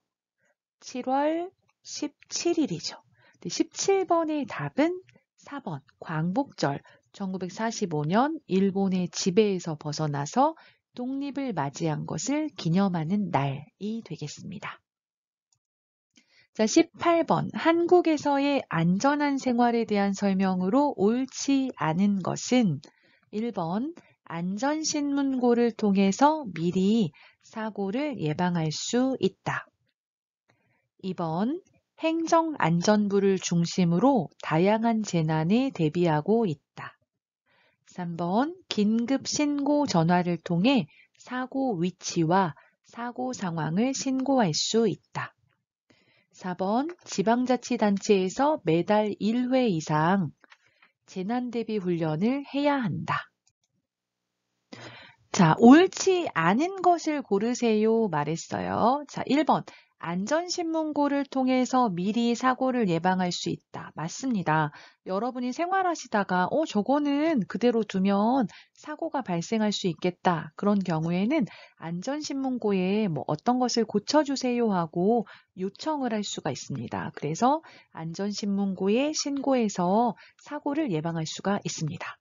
[SPEAKER 1] 7월 17일이죠. 17번의 답은 4번 광복절, 1945년 일본의 지배에서 벗어나서 독립을 맞이한 것을 기념하는 날이 되겠습니다. 자, 18번 한국에서의 안전한 생활에 대한 설명으로 옳지 않은 것은 1번 안전신문고를 통해서 미리 사고를 예방할 수 있다. 2번 행정안전부를 중심으로 다양한 재난에 대비하고 있다. 3번 긴급신고 전화를 통해 사고 위치와 사고 상황을 신고할 수 있다. 4번 지방자치단체에서 매달 1회 이상 재난대비 훈련을 해야 한다. 자, 옳지 않은 것을 고르세요 말했어요. 자, 1번 안전신문고를 통해서 미리 사고를 예방할 수 있다. 맞습니다. 여러분이 생활하시다가 저거는 그대로 두면 사고가 발생할 수 있겠다. 그런 경우에는 안전신문고에 어떤 것을 고쳐주세요 하고 요청을 할 수가 있습니다. 그래서 안전신문고에 신고해서 사고를 예방할 수가 있습니다.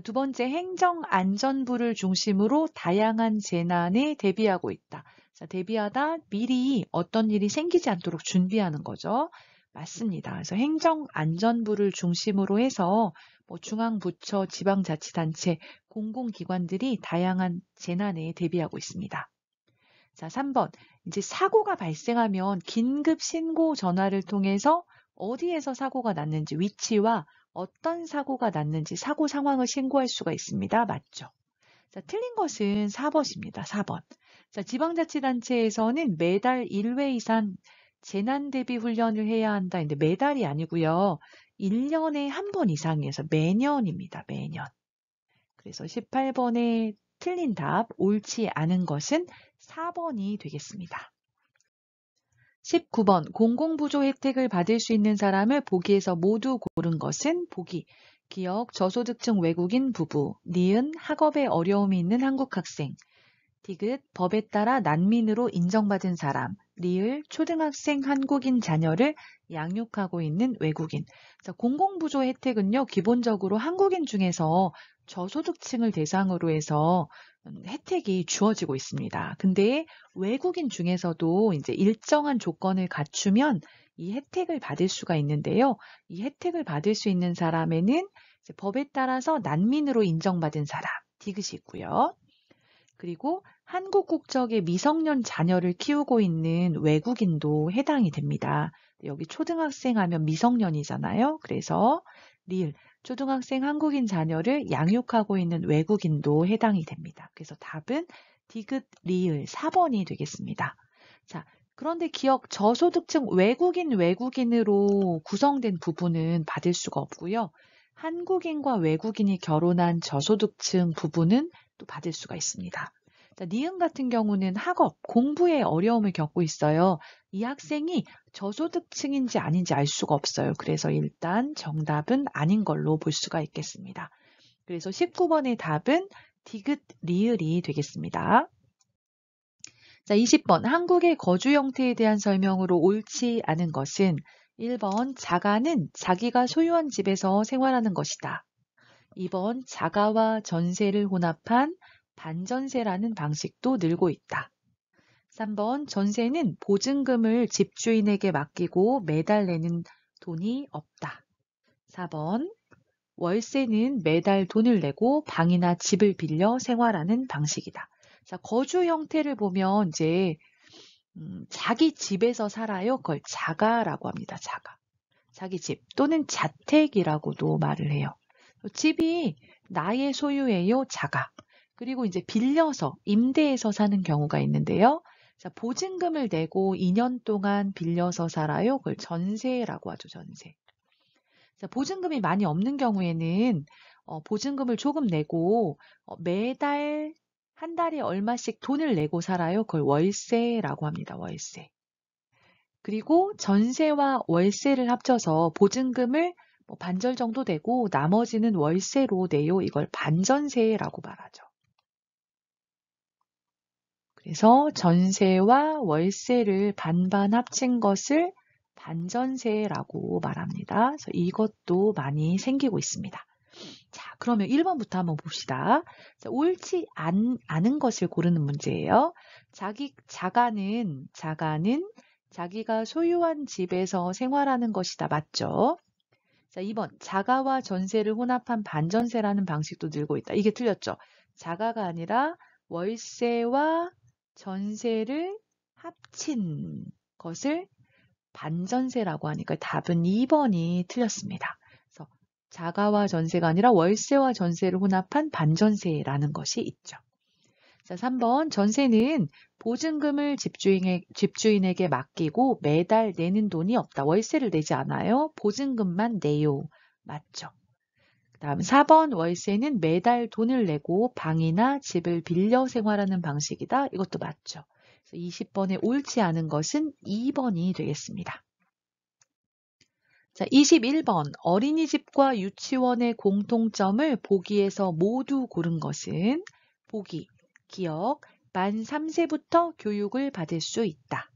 [SPEAKER 1] 두 번째, 행정안전부를 중심으로 다양한 재난에 대비하고 있다. 자, 대비하다, 미리 어떤 일이 생기지 않도록 준비하는 거죠. 맞습니다. 그래서 행정안전부를 중심으로 해서 중앙부처, 지방자치단체, 공공기관들이 다양한 재난에 대비하고 있습니다. 자, 3번. 이제 사고가 발생하면 긴급 신고 전화를 통해서 어디에서 사고가 났는지 위치와 어떤 사고가 났는지 사고 상황을 신고할 수가 있습니다. 맞죠? 자, 틀린 것은 4번입니다. 4번. 자, 지방자치단체에서는 매달 1회 이상 재난대비 훈련을 해야 한다. 근데 매달이 아니고요. 1년에 한 번 이상이어서 매년입니다. 매년. 그래서 18번의 틀린 답, 옳지 않은 것은 4번이 되겠습니다. 19번 공공부조 혜택을 받을 수 있는 사람을 보기에서 모두 고른 것은 보기. 기역 저소득층 외국인 부부, 니은 학업에 어려움이 있는 한국 학생, 디귿 법에 따라 난민으로 인정받은 사람, 리을 초등학생 한국인 자녀를 양육하고 있는 외국인. 자, 공공부조 혜택은요, 기본적으로 한국인 중에서 저소득층을 대상으로 해서 혜택이 주어지고 있습니다. 근데 외국인 중에서도 이제 일정한 조건을 갖추면 이 혜택을 받을 수가 있는데요. 이 혜택을 받을 수 있는 사람에는 이제 법에 따라서 난민으로 인정받은 사람, 디귿이 있고요. 그리고 한국 국적의 미성년 자녀를 키우고 있는 외국인도 해당이 됩니다. 여기 초등학생 하면 미성년이잖아요. 그래서 리을, 초등학생 한국인 자녀를 양육하고 있는 외국인도 해당이 됩니다. 그래서 답은 디귿, 리을 4번이 되겠습니다. 자, 그런데 기억 저소득층 외국인으로 구성된 부부는 받을 수가 없고요. 한국인과 외국인이 결혼한 저소득층 부부는 또 받을 수가 있습니다. 자, 니은 같은 경우는 학업, 공부에 어려움을 겪고 있어요. 이 학생이 저소득층인지 아닌지 알 수가 없어요. 그래서 일단 정답은 아닌 걸로 볼 수가 있겠습니다. 그래서 19번의 답은 디귿, 리을이 되겠습니다. 자, 20번 한국의 거주 형태에 대한 설명으로 옳지 않은 것은 1번 자가는 자기가 소유한 집에서 생활하는 것이다. 2번 자가와 전세를 혼합한 반전세라는 방식도 늘고 있다. 3번 전세는 보증금을 집주인에게 맡기고 매달 내는 돈이 없다. 4번 월세는 매달 돈을 내고 방이나 집을 빌려 생활하는 방식이다. 자, 거주 형태를 보면 이제 자기 집에서 살아요. 그걸 자가라고 합니다. 자가. 자기 집 또는 자택이라고도 말을 해요. 집이 나의 소유예요. 자가. 그리고 이제 빌려서 임대해서 사는 경우가 있는데요. 자, 보증금을 내고 2년 동안 빌려서 살아요. 그걸 전세라고 하죠. 전세. 자, 보증금이 많이 없는 경우에는 보증금을 조금 내고 매달 한 달에 얼마씩 돈을 내고 살아요. 그걸 월세라고 합니다. 월세. 그리고 전세와 월세를 합쳐서 보증금을 반절 정도 내고 나머지는 월세로 내요. 이걸 반전세라고 말하죠. 그래서 전세와 월세를 반반 합친 것을 반전세라고 말합니다. 그래서 이것도 많이 생기고 있습니다. 자, 그러면 1번부터 한번 봅시다. 자, 옳지 않은 것을 고르는 문제예요. 자가는 자기가 소유한 집에서 생활하는 것이다. 맞죠? 자, 2번 자가와 전세를 혼합한 반전세라는 방식도 늘고 있다. 이게 틀렸죠? 자가가 아니라 월세와 전세를 합친 것을 반전세라고 하니까 답은 2번이 틀렸습니다. 그래서 자가와 전세가 아니라 월세와 전세를 혼합한 반전세라는 것이 있죠. 자, 3번 전세는 보증금을 집주인에게 맡기고 매달 내는 돈이 없다. 월세를 내지 않아요. 보증금만 내요. 맞죠? 다음 4번 월세는 매달 돈을 내고 방이나 집을 빌려 생활하는 방식이다. 이것도 맞죠. 20번에 옳지 않은 것은 2번이 되겠습니다. 자, 21번 어린이집과 유치원의 공통점을 보기에서 모두 고른 것은 보기, 기억, 만 3세부터 교육을 받을 수 있다.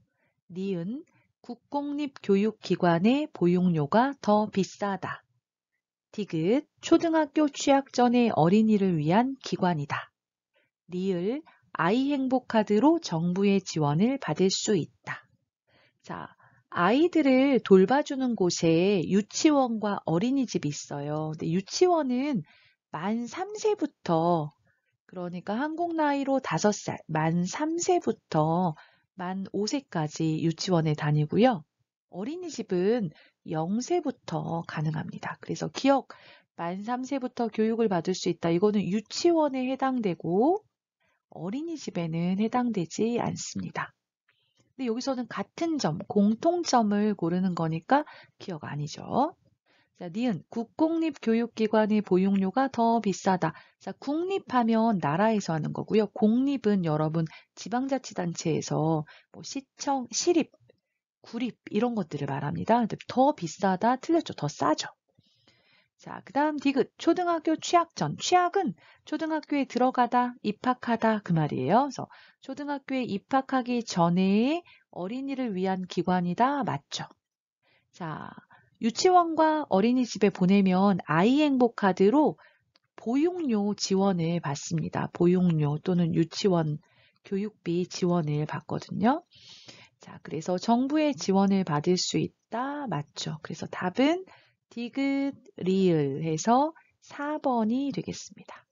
[SPEAKER 1] 니은, 국공립교육기관의 보육료가 더 비싸다. 디귿, 초등학교 취학 전의 어린이를 위한 기관이다. 리을, 아이 행복카드로 정부의 지원을 받을 수 있다. 자, 아이들을 돌봐주는 곳에 유치원과 어린이집이 있어요. 근데 유치원은 만 3세부터, 그러니까 한국 나이로 5살, 만 3세부터 만 5세까지 유치원에 다니고요. 어린이집은 0세부터 가능합니다. 그래서 기억, 만 3세부터 교육을 받을 수 있다. 이거는 유치원에 해당되고 어린이집에는 해당되지 않습니다. 근데 여기서는 같은 점, 공통점을 고르는 거니까 기억 아니죠. 자, 니은 국공립교육기관의 보육료가 더 비싸다. 자, 국립하면 나라에서 하는 거고요. 공립은 여러분 지방자치단체에서 뭐 시청, 시립, 구립 이런 것들을 말합니다. 근데 더 비싸다 틀렸죠. 더 싸죠. 자, 그 다음 디귿 초등학교 취학 전. 취학은 초등학교에 들어가다, 입학하다 그 말이에요. 그래서 초등학교에 입학하기 전에 어린이를 위한 기관이다. 맞죠? 자, 유치원과 어린이집에 보내면 아이 행복카드로 보육료 지원을 받습니다. 보육료 또는 유치원 교육비 지원을 받거든요. 자, 그래서 정부의 지원을 받을 수 있다. 맞죠? 그래서 답은 디귿, 리을 해서 4번이 되겠습니다.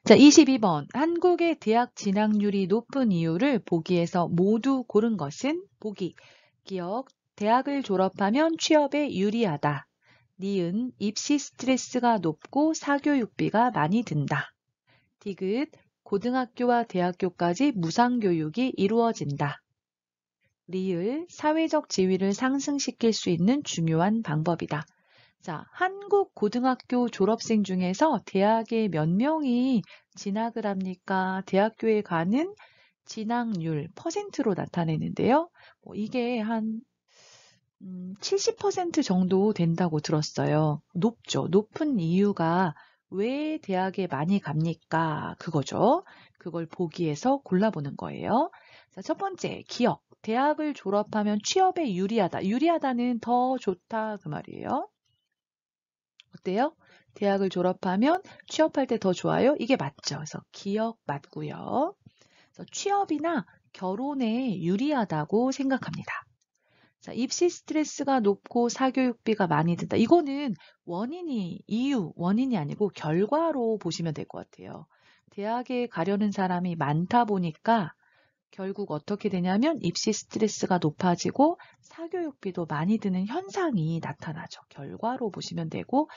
[SPEAKER 1] 자, 22번. 한국의 대학 진학률이 높은 이유를 보기에서 모두 고른 것은? 보기. 기억. 대학을 졸업하면 취업에 유리하다. 니은. 입시 스트레스가 높고 사교육비가 많이 든다. 디귿. 고등학교와 대학교까지 무상교육이 이루어진다. 리을. 사회적 지위를 상승시킬 수 있는 중요한 방법이다. 자, 한국 고등학교 졸업생 중에서 대학에 몇 명이 진학을 합니까? 대학교에 가는 진학률 퍼센트로 나타내는데요. 이게 한 70% 정도 된다고 들었어요. 높죠. 높은 이유가 왜 대학에 많이 갑니까? 그거죠. 그걸 보기에서 골라보는 거예요. 자, 첫 번째, 기억. 대학을 졸업하면 취업에 유리하다. 유리하다는 더 좋다 그 말이에요. 어때요? 대학을 졸업하면 취업할 때 더 좋아요? 이게 맞죠. 그래서 기억 맞고요. 그래서 취업이나 결혼에 유리하다고 생각합니다. 자, 입시 스트레스가 높고 사교육비가 많이 든다. 이거는 원인이 아니고 결과로 보시면 될 것 같아요. 대학에 가려는 사람이 많다 보니까 결국 어떻게 되냐면 입시 스트레스가 높아지고 사교육비도 많이 드는 현상이 나타나죠. 결과로 보시면 되고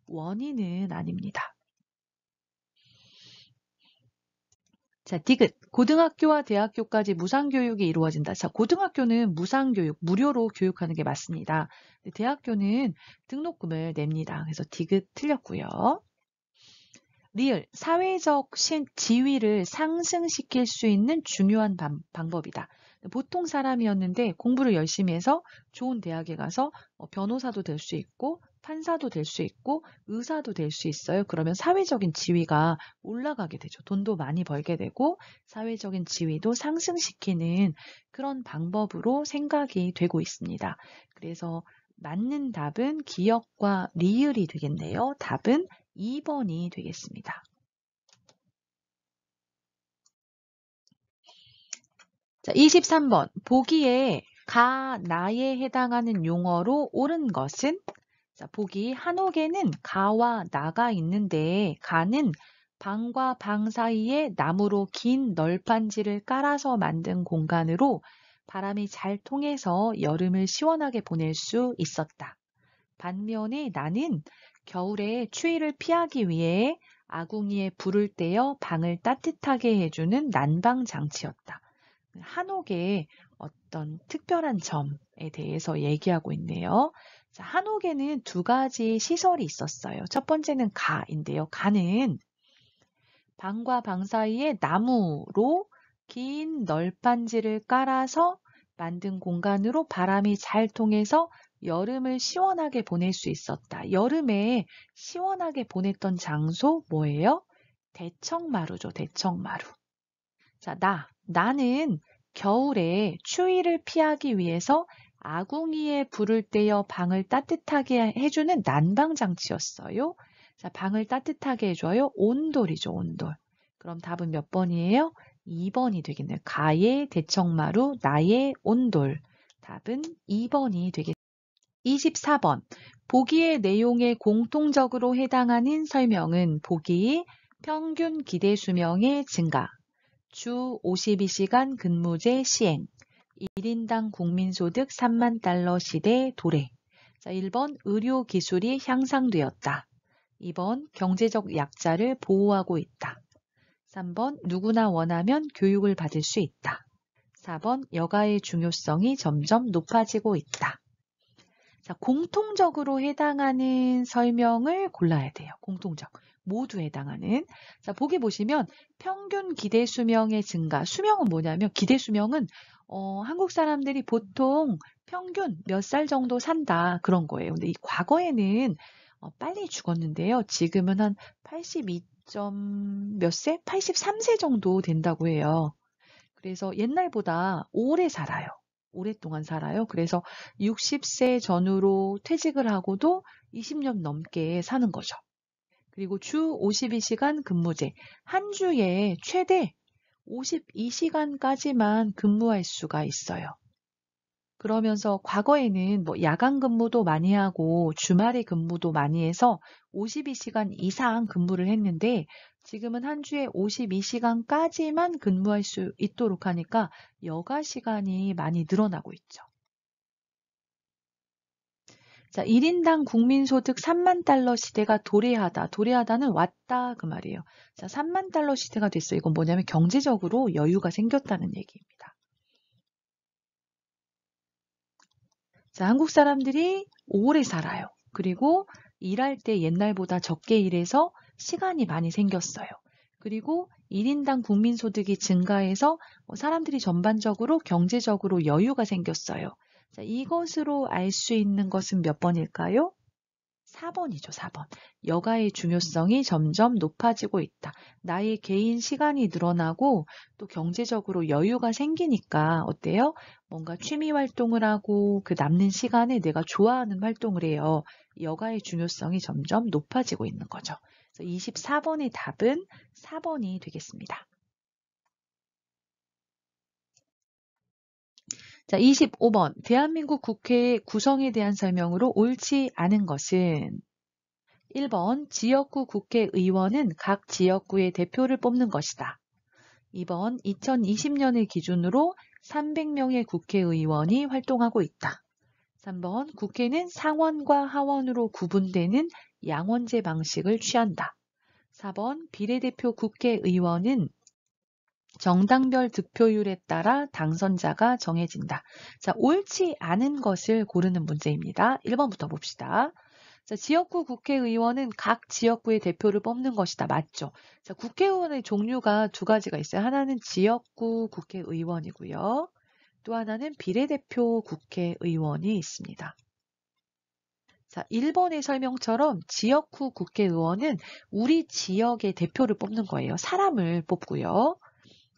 [SPEAKER 1] 원인은 아닙니다. 자, 디귿. 고등학교와 대학교까지 무상교육이 이루어진다. 자, 고등학교는 무상교육, 무료로 교육하는 게 맞습니다. 대학교는 등록금을 냅니다. 그래서 디귿 틀렸고요. 리을. 사회적 지위를 상승시킬 수 있는 중요한 방법이다. 보통 사람이었는데 공부를 열심히 해서 좋은 대학에 가서 변호사도 될 수 있고 판사도 될 수 있고 의사도 될 수 있어요. 그러면 사회적인 지위가 올라가게 되죠. 돈도 많이 벌게 되고 사회적인 지위도 상승시키는 그런 방법으로 생각이 되고 있습니다. 그래서 맞는 답은 기역과 리을이 되겠네요. 답은 2번이 되겠습니다. 자, 23번. 보기에 가, 나에 해당하는 용어로 옳은 것은? 자, 보기 한옥에는 가와 나가 있는데 가는 방과 방 사이에 나무로 긴 널판지를 깔아서 만든 공간으로 바람이 잘 통해서 여름을 시원하게 보낼 수 있었다. 반면에 나는 겨울에 추위를 피하기 위해 아궁이에 불을 떼어 방을 따뜻하게 해주는 난방 장치였다. 한옥의 어떤 특별한 점에 대해서 얘기하고 있네요. 자, 한옥에는 두 가지 시설이 있었어요. 첫 번째는 가인데요. 가는 방과 방 사이에 나무로 긴 널판지를 깔아서 만든 공간으로 바람이 잘 통해서 여름을 시원하게 보낼 수 있었다. 여름에 시원하게 보냈던 장소 뭐예요? 대청마루죠. 대청마루. 자, 나는 겨울에 추위를 피하기 위해서 아궁이에 불을 떼어 방을 따뜻하게 해주는 난방장치였어요. 자, 방을 따뜻하게 해줘요. 온돌이죠, 온돌. 그럼 답은 몇 번이에요? 2번이 되겠네요. 가의 대청마루, 나의 온돌. 답은 2번이 되겠습니다. 24번. 보기의 내용에 공통적으로 해당하는 설명은 보기 평균 기대 수명의 증가, 주 52시간 근무제 시행, 1인당 국민소득 3만 달러 시대 도래. 자, 1번 의료 기술이 향상되었다. 2번 경제적 약자를 보호하고 있다. 3번 누구나 원하면 교육을 받을 수 있다. 4번 여가의 중요성이 점점 높아지고 있다. 자, 공통적으로 해당하는 설명을 골라야 돼요. 공통적. 모두 해당하는. 자, 보기 보시면 평균 기대 수명의 증가. 수명은 뭐냐면 기대 수명은 한국 사람들이 보통 평균 몇 살 정도 산다 그런 거예요. 근데 이 과거에는 빨리 죽었는데요. 지금은 한 82. 몇 세? 83세 정도 된다고 해요. 그래서 옛날보다 오래 살아요. 오랫동안 살아요. 그래서 60세 전후로 퇴직을 하고도 20년 넘게 사는 거죠. 그리고 주 52시간 근무제. 한 주에 최대 52시간까지만 근무할 수가 있어요. 그러면서 과거에는 뭐 야간 근무도 많이 하고 주말에 근무도 많이 해서 52시간 이상 근무를 했는데 지금은 한 주에 52시간까지만 근무할 수 있도록 하니까 여가 시간이 많이 늘어나고 있죠. 자, 1인당 국민소득 3만 달러 시대가 도래하다. 도래하다는 왔다 그 말이에요. 자, 3만 달러 시대가 됐어요. 이건 뭐냐면 경제적으로 여유가 생겼다는 얘기입니다. 자, 한국 사람들이 오래 살아요. 그리고 일할 때 옛날보다 적게 일해서 시간이 많이 생겼어요. 그리고 1인당 국민소득이 증가해서 사람들이 전반적으로 경제적으로 여유가 생겼어요. 자, 이것으로 알 수 있는 것은 몇 번일까요? 4번이죠, 4번. 여가의 중요성이 점점 높아지고 있다. 나의 개인 시간이 늘어나고 또 경제적으로 여유가 생기니까 어때요? 뭔가 취미 활동을 하고 그 남는 시간에 내가 좋아하는 활동을 해요. 여가의 중요성이 점점 높아지고 있는 거죠. 그래서 24번의 답은 4번이 되겠습니다. 자, 25번. 대한민국 국회의 구성에 대한 설명으로 옳지 않은 것은 1번 지역구 국회의원은 각 지역구의 대표를 뽑는 것이다. 2번 2020년을 기준으로 300명의 국회의원이 활동하고 있다. 3번 국회는 상원과 하원으로 구분되는 양원제 방식을 취한다. 4번 비례대표 국회의원은 정당별 득표율에 따라 당선자가 정해진다. 자, 옳지 않은 것을 고르는 문제입니다. 1번부터 봅시다. 자, 지역구 국회의원은 각 지역구의 대표를 뽑는 것이다. 맞죠? 자, 국회의원의 종류가 두 가지가 있어요. 하나는 지역구 국회의원이고요. 또 하나는 비례대표 국회의원이 있습니다. 자, 1번의 설명처럼 지역구 국회의원은 우리 지역의 대표를 뽑는 거예요. 사람을 뽑고요.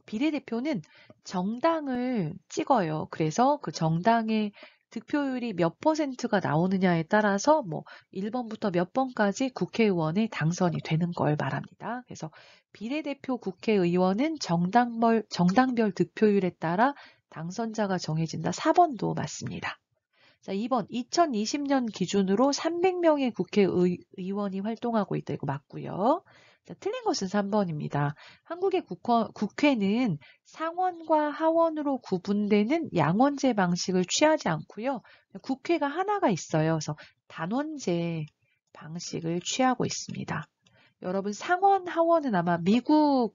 [SPEAKER 1] 비례대표는 정당을 찍어요. 그래서 그 정당의 득표율이 몇 %가 나오느냐에 따라서 뭐 1번부터 몇 번까지 국회의원에 당선이 되는 걸 말합니다. 그래서 비례대표 국회의원은 정당별 득표율에 따라 당선자가 정해진다. 4번도 맞습니다. 자, 2번 2020년 기준으로 300명의 국회의원이 활동하고 있다. 이거 맞고요. 자, 틀린 것은 3번입니다. 한국의 국회는 상원과 하원으로 구분되는 양원제 방식을 취하지 않고요. 국회가 하나가 있어요. 그래서 단원제 방식을 취하고 있습니다. 여러분 상원, 하원은 아마 미국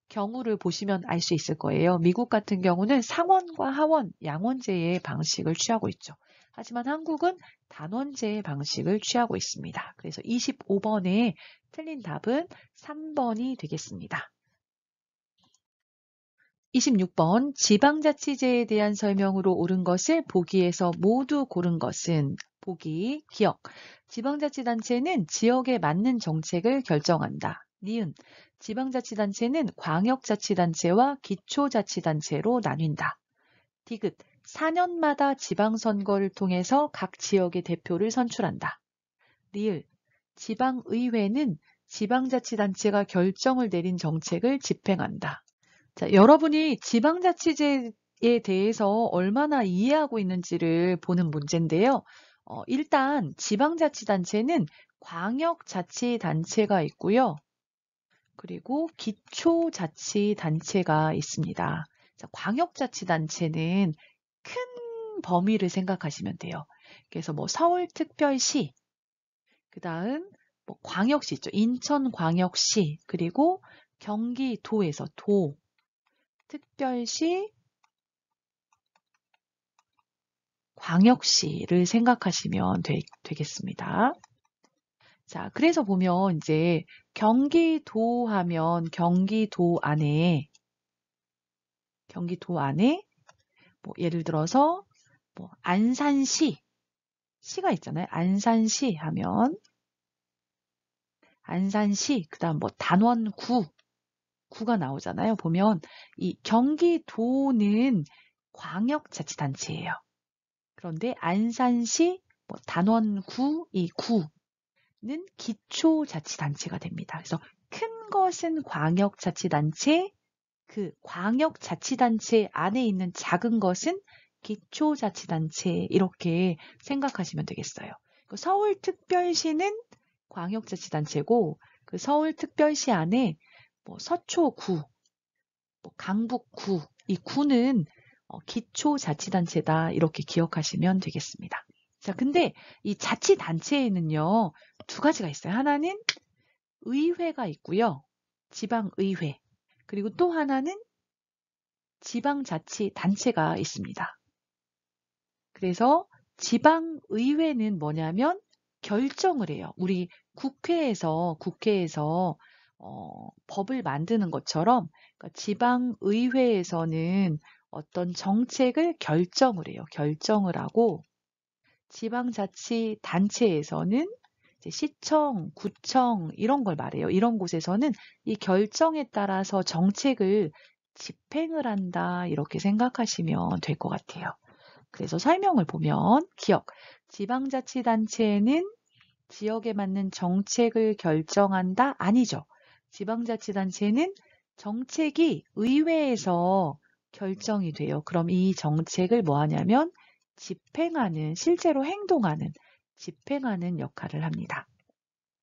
[SPEAKER 1] 경우를 보시면 알 수 있을 거예요. 미국 같은 경우는 상원과 하원, 양원제의 방식을 취하고 있죠. 하지만 한국은 단원제의 방식을 취하고 있습니다. 그래서 25번에 틀린 답은 3번이 되겠습니다. 26번 지방자치제에 대한 설명으로 옳은 것을 보기에서 모두 고른 것은 보기, 기억. 지방자치단체는 지역에 맞는 정책을 결정한다. 니은 지방자치단체는 광역자치단체와 기초자치단체로 나뉜다. 디귿 4년마다 지방선거를 통해서 각 지역의 대표를 선출한다. 리을 지방의회는 지방자치단체가 결정을 내린 정책을 집행한다. 자, 여러분이 지방자치제에 대해서 얼마나 이해하고 있는지를 보는 문제인데요. 일단 지방자치단체는 광역자치단체가 있고요. 그리고 기초자치단체가 있습니다. 자, 광역자치단체는 큰 범위를 생각하시면 돼요. 그래서 뭐 서울특별시, 그 다음 뭐 광역시 있죠. 인천광역시, 그리고 경기도에서 도, 특별시, 광역시를 생각하시면 되겠습니다. 자, 그래서 보면 이제 경기도 하면 경기도 안에 뭐 예를 들어서 뭐 안산시 시가 있잖아요. 안산시 하면 안산시 그다음 뭐 단원구가 나오잖아요. 보면 이 경기도는 광역자치단체예요. 그런데 안산시 뭐 단원구 이 구는 기초자치단체가 됩니다. 그래서 큰 것은 광역자치단체, 그 광역자치단체 안에 있는 작은 것은 기초자치단체 이렇게 생각하시면 되겠어요. 서울특별시는 광역자치단체고 그 서울특별시 안에 뭐 서초구, 뭐 강북구, 이 구는 기초자치단체다 이렇게 기억하시면 되겠습니다. 자, 근데 이 자치단체에는요, 두 가지가 있어요. 하나는 의회가 있고요. 지방의회. 그리고 또 하나는 지방자치단체가 있습니다. 그래서 지방의회는 뭐냐면 결정을 해요. 우리 국회에서 법을 만드는 것처럼 그러니까 지방의회에서는 어떤 정책을 결정을 해요. 결정을 하고 지방자치단체에서는 이제 시청, 구청 이런 걸 말해요. 이런 곳에서는 이 결정에 따라서 정책을 집행을 한다 이렇게 생각하시면 될 것 같아요. 그래서 설명을 보면 기억, 지방자치단체는 지역에 맞는 정책을 결정한다? 아니죠. 지방자치단체는 정책이 의회에서 결정이 돼요. 그럼 이 정책을 뭐 하냐면 집행하는, 실제로 행동하는, 집행하는 역할을 합니다.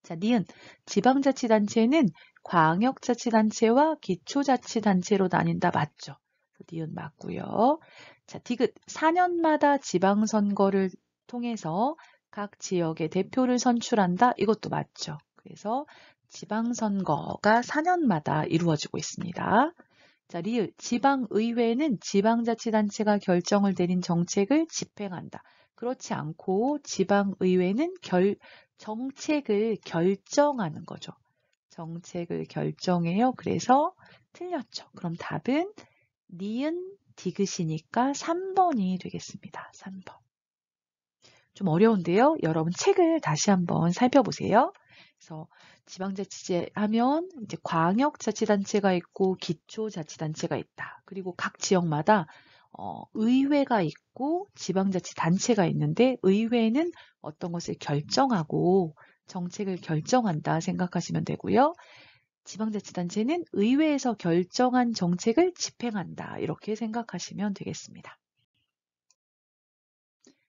[SPEAKER 1] 자, 니은 지방자치단체는 광역자치단체와 기초자치단체로 나뉜다. 맞죠? 니은 맞고요. 자, 디귿 4년마다 지방선거를 통해서 각 지역의 대표를 선출한다. 이것도 맞죠. 그래서 지방선거가 4년마다 이루어지고 있습니다. 자, 리을 지방의회는 지방자치단체가 결정을 내린 정책을 집행한다. 그렇지 않고 지방의회는 정책을 결정하는 거죠. 정책을 결정해요. 그래서 틀렸죠. 그럼 답은 니은 디귿이니까 3번이 되겠습니다. 3번. 좀 어려운데요. 여러분 책을 다시 한번 살펴보세요. 그래서 지방자치제 하면 이제 광역자치단체가 있고 기초자치단체가 있다. 그리고 각 지역마다 의회가 있고 지방자치단체가 있는데 의회는 어떤 것을 결정하고 정책을 결정한다 생각하시면 되고요. 지방자치단체는 의회에서 결정한 정책을 집행한다. 이렇게 생각하시면 되겠습니다.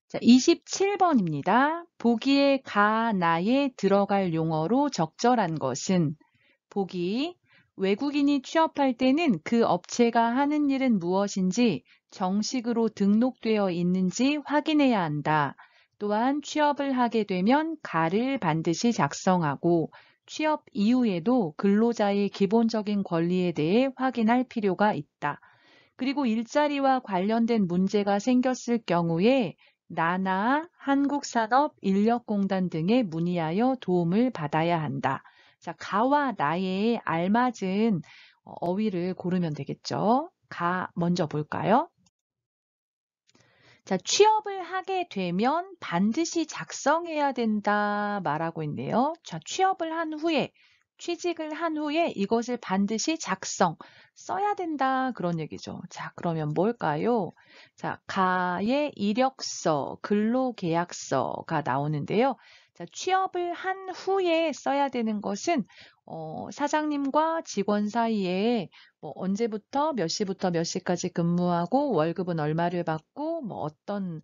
[SPEAKER 1] 자, 27번입니다. 보기에 가, 나에 들어갈 용어로 적절한 것은 보기, 외국인이 취업할 때는 그 업체가 하는 일은 무엇인지 정식으로 등록되어 있는지 확인해야 한다. 또한 취업을 하게 되면 가를 반드시 작성하고 취업 이후에도 근로자의 기본적인 권리에 대해 확인할 필요가 있다. 그리고 일자리와 관련된 문제가 생겼을 경우에 나나 한국산업인력공단 등에 문의하여 도움을 받아야 한다. 자, 가와 나에 알맞은 어휘를 고르면 되겠죠. 가 먼저 볼까요? 자, 취업을 하게 되면 반드시 작성해야 된다 말하고 있네요. 자, 취업을 한 후에 취직을 한 후에 이것을 반드시 써야 된다 그런 얘기죠. 자, 그러면 뭘까요? 자, 가의 이력서, 근로계약서가 나오는데요. 자, 취업을 한 후에 써야 되는 것은 사장님과 직원 사이에 뭐 언제부터 몇 시부터 몇 시까지 근무하고 월급은 얼마를 받고 뭐 어떤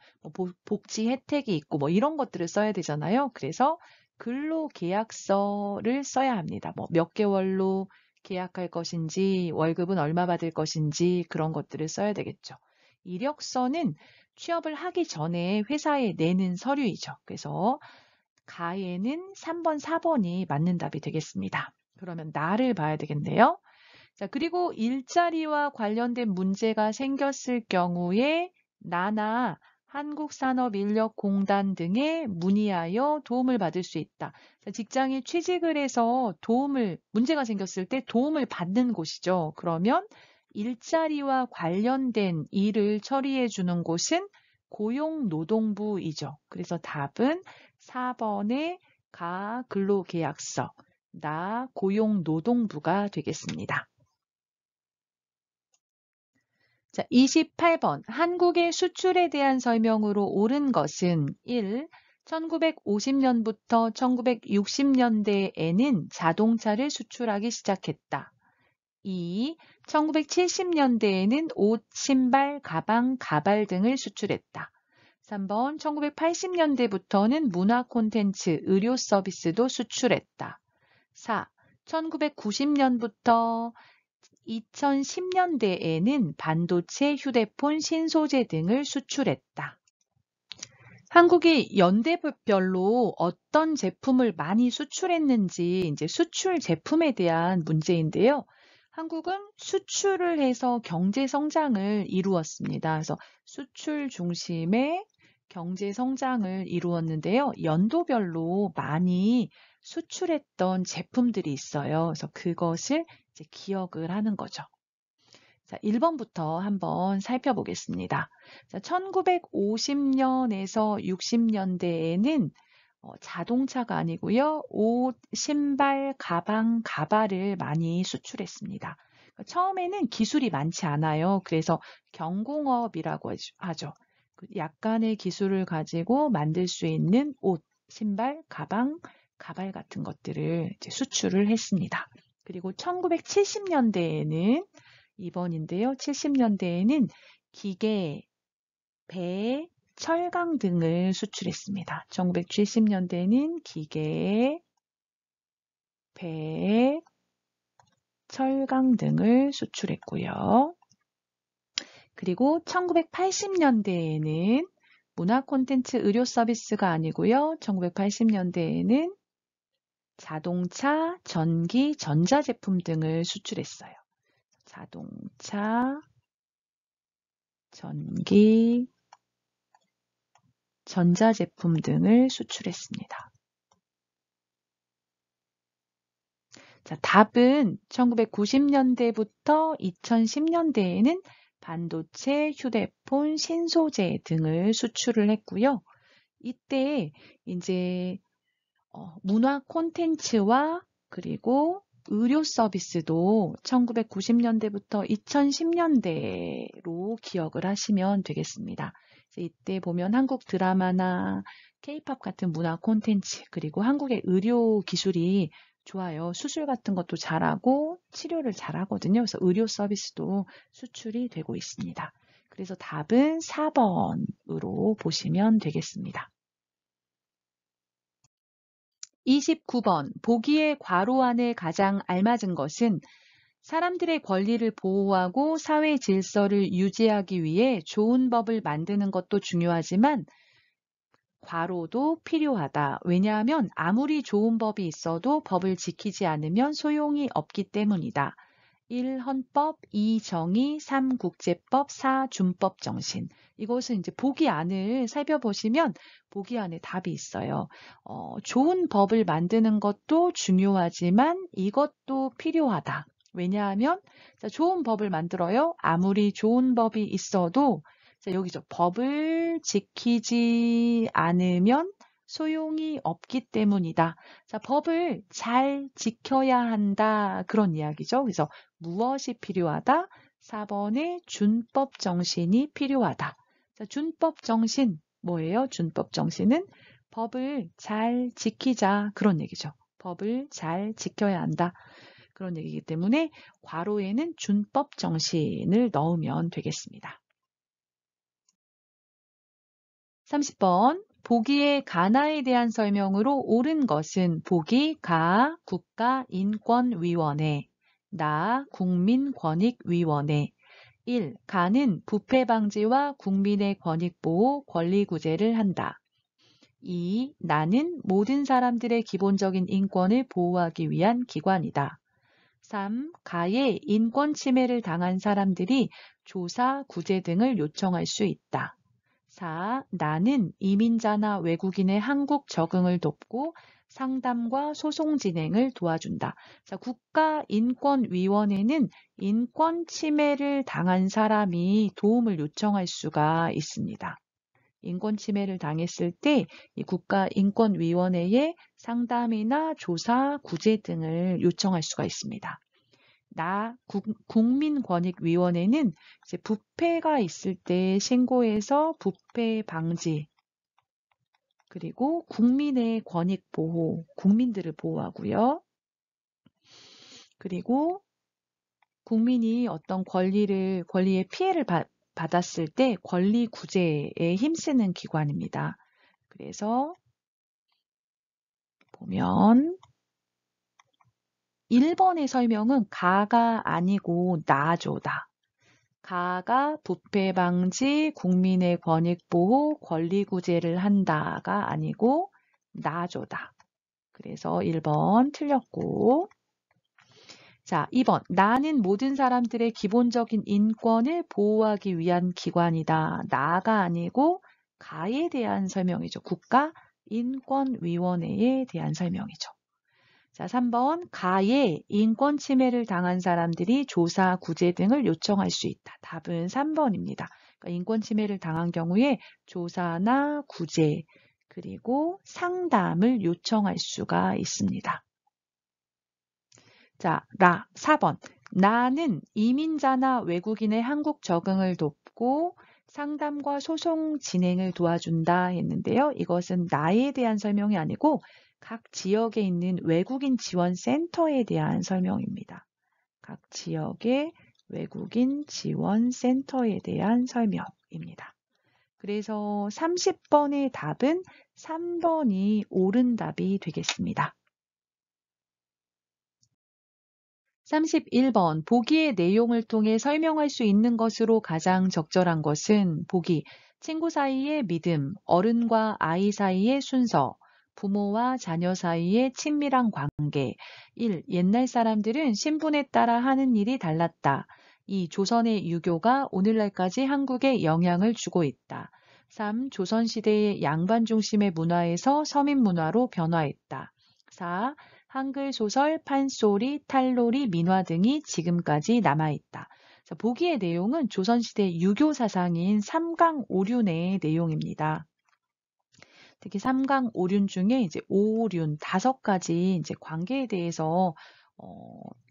[SPEAKER 1] 복지 혜택이 있고 뭐 이런 것들을 써야 되잖아요. 그래서 근로계약서를 써야 합니다. 뭐 몇 개월로 계약할 것인지 월급은 얼마 받을 것인지 그런 것들을 써야 되겠죠. 이력서는 취업을 하기 전에 회사에 내는 서류이죠. 그래서 가에는 3번, 4번이 맞는 답이 되겠습니다. 그러면 나를 봐야 되겠네요. 자, 그리고 일자리와 관련된 문제가 생겼을 경우에 나나 한국산업인력공단 등에 문의하여 도움을 받을 수 있다. 자, 직장에 취직을 해서 문제가 생겼을 때 도움을 받는 곳이죠. 그러면 일자리와 관련된 일을 처리해 주는 곳은 고용노동부이죠. 그래서 답은 4번의 가 근로계약서, 나 고용노동부가 되겠습니다. 자, 28번. 한국의 수출에 대한 설명으로 옳은 것은 1. 1950년부터 1960년대에는 자동차를 수출하기 시작했다. 2. 1970년대에는 옷, 신발, 가방, 가발 등을 수출했다. 3번. 1980년대부터는 문화 콘텐츠, 의료 서비스도 수출했다. 4. 1990년부터 2010년대에는 반도체, 휴대폰, 신소재 등을 수출했다. 한국이 연대별로 어떤 제품을 많이 수출했는지 이제 수출 제품에 대한 문제인데요. 한국은 수출을 해서 경제 성장을 이루었습니다. 그래서 수출 중심의 경제 성장을 이루었는데요. 연도별로 많이 수출했던 제품들이 있어요. 그래서 그것을 이제 기억을 하는 거죠. 자, 1번부터 한번 살펴보겠습니다. 자, 1950년에서 60년대에는 자동차가 아니고요. 옷, 신발, 가방, 가발을 많이 수출했습니다. 처음에는 기술이 많지 않아요. 그래서 경공업이라고 하죠. 약간의 기술을 가지고 만들 수 있는 옷, 신발, 가방, 가발 같은 것들을 이제 수출을 했습니다. 그리고 1970년대에는 2번인데요. 70년대에는 기계, 배, 철강 등을 수출했습니다. 1970년대에는 기계, 배, 철강 등을 수출했고요. 그리고 1980년대에는 문화 콘텐츠 의료 서비스가 아니고요. 1980년대에는 자동차, 전기, 전자제품 등을 수출했어요. 자동차, 전기, 전자제품 등을 수출했습니다. 자, 답은 1990년대부터 2010년대에는 반도체, 휴대폰, 신소재 등을 수출을 했고요. 이때 이제 문화 콘텐츠와 그리고 의료 서비스도 1990년대부터 2010년대로 기억을 하시면 되겠습니다. 이때 보면 한국 드라마나 K-팝 같은 문화 콘텐츠 그리고 한국의 의료 기술이 좋아요. 수술 같은 것도 잘하고 치료를 잘하거든요. 그래서 의료 서비스도 수출이 되고 있습니다. 그래서 답은 4번으로 보시면 되겠습니다. 29번 보기의 괄호 안에 가장 알맞은 것은 사람들의 권리를 보호하고 사회 질서를 유지하기 위해 좋은 법을 만드는 것도 중요하지만 괄호도 필요하다. 왜냐하면 아무리 좋은 법이 있어도 법을 지키지 않으면 소용이 없기 때문이다. 1. 헌법, 2. 정의, 3. 국제법, 4. 준법 정신. 이것은 이제 보기 안을 살펴보시면 보기 안에 답이 있어요. 좋은 법을 만드는 것도 중요하지만 이것도 필요하다. 왜냐하면 좋은 법을 만들어요. 아무리 좋은 법이 있어도 여기서 법을 지키지 않으면 소용이 없기 때문이다. 자, 법을 잘 지켜야 한다. 그런 이야기죠. 그래서 무엇이 필요하다? 4번에 준법 정신이 필요하다. 자, 준법 정신 뭐예요? 준법 정신은 법을 잘 지키자. 그런 얘기죠. 법을 잘 지켜야 한다. 그런 얘기이기 때문에 괄호에는 준법 정신을 넣으면 되겠습니다. 30번 보기의 가나에 대한 설명으로 옳은 것은 보기 가 국가인권위원회, 나 국민권익위원회. 1. 가는 부패 방지와 국민의 권익 보호, 권리 구제를 한다. 2. 나는 모든 사람들의 기본적인 인권을 보호하기 위한 기관이다. 3. 가의 인권 침해를 당한 사람들이 조사, 구제 등을 요청할 수 있다. 4. 나는 이민자나 외국인의 한국 적응을 돕고 상담과 소송 진행을 도와준다. 자, 국가인권위원회는 인권 침해를 당한 사람이 도움을 요청할 수가 있습니다. 인권 침해를 당했을 때 이 국가인권위원회에 상담이나 조사, 구제 등을 요청할 수가 있습니다. 나 국민권익위원회는 이제 부패가 있을 때 신고해서 부패 방지 그리고 국민의 권익 보호, 국민들을 보호하고요. 그리고 국민이 어떤 권리의 피해를 받았을 때 권리 구제에 힘쓰는 기관입니다. 그래서 보면 1번의 설명은 가가 아니고 나조다. 가가 부패 방지, 국민의 권익 보호, 권리 구제를 한다가 아니고 나조다. 그래서 1번 틀렸고. 자, 2번. 나는 모든 사람들의 기본적인 인권을 보호하기 위한 기관이다. 나가 아니고 가에 대한 설명이죠. 국가인권위원회에 대한 설명이죠. 자, 3번. 가에 인권 침해를 당한 사람들이 조사, 구제 등을 요청할 수 있다. 답은 3번입니다. 그러니까 인권 침해를 당한 경우에 조사나 구제, 그리고 상담을 요청할 수가 있습니다. 자, 4번. 나는 이민자나 외국인의 한국 적응을 돕고 상담과 소송 진행을 도와준다 했는데요. 이것은 나에 대한 설명이 아니고 각 지역에 있는 외국인 지원 센터에 대한 설명입니다. 각 지역의 외국인 지원 센터에 대한 설명입니다. 그래서 30번의 답은 3번이 옳은 답이 되겠습니다. 31번. 보기의 내용을 통해 설명할 수 있는 것으로 가장 적절한 것은 보기. 친구 사이의 믿음, 어른과 아이 사이의 순서, 부모와 자녀 사이의 친밀한 관계. 1. 옛날 사람들은 신분에 따라 하는 일이 달랐다. 2. 조선의 유교가 오늘날까지 한국에 영향을 주고 있다. 3. 조선시대의 양반 중심의 문화에서 서민 문화로 변화했다. 4. 한글 소설, 판소리, 탈놀이, 민화 등이 지금까지 남아있다. 자, 보기의 내용은 조선시대 유교 사상인 삼강오륜의 내용입니다. 특히 삼강오륜 중에 이제 오륜 5가지 이제 관계에 대해서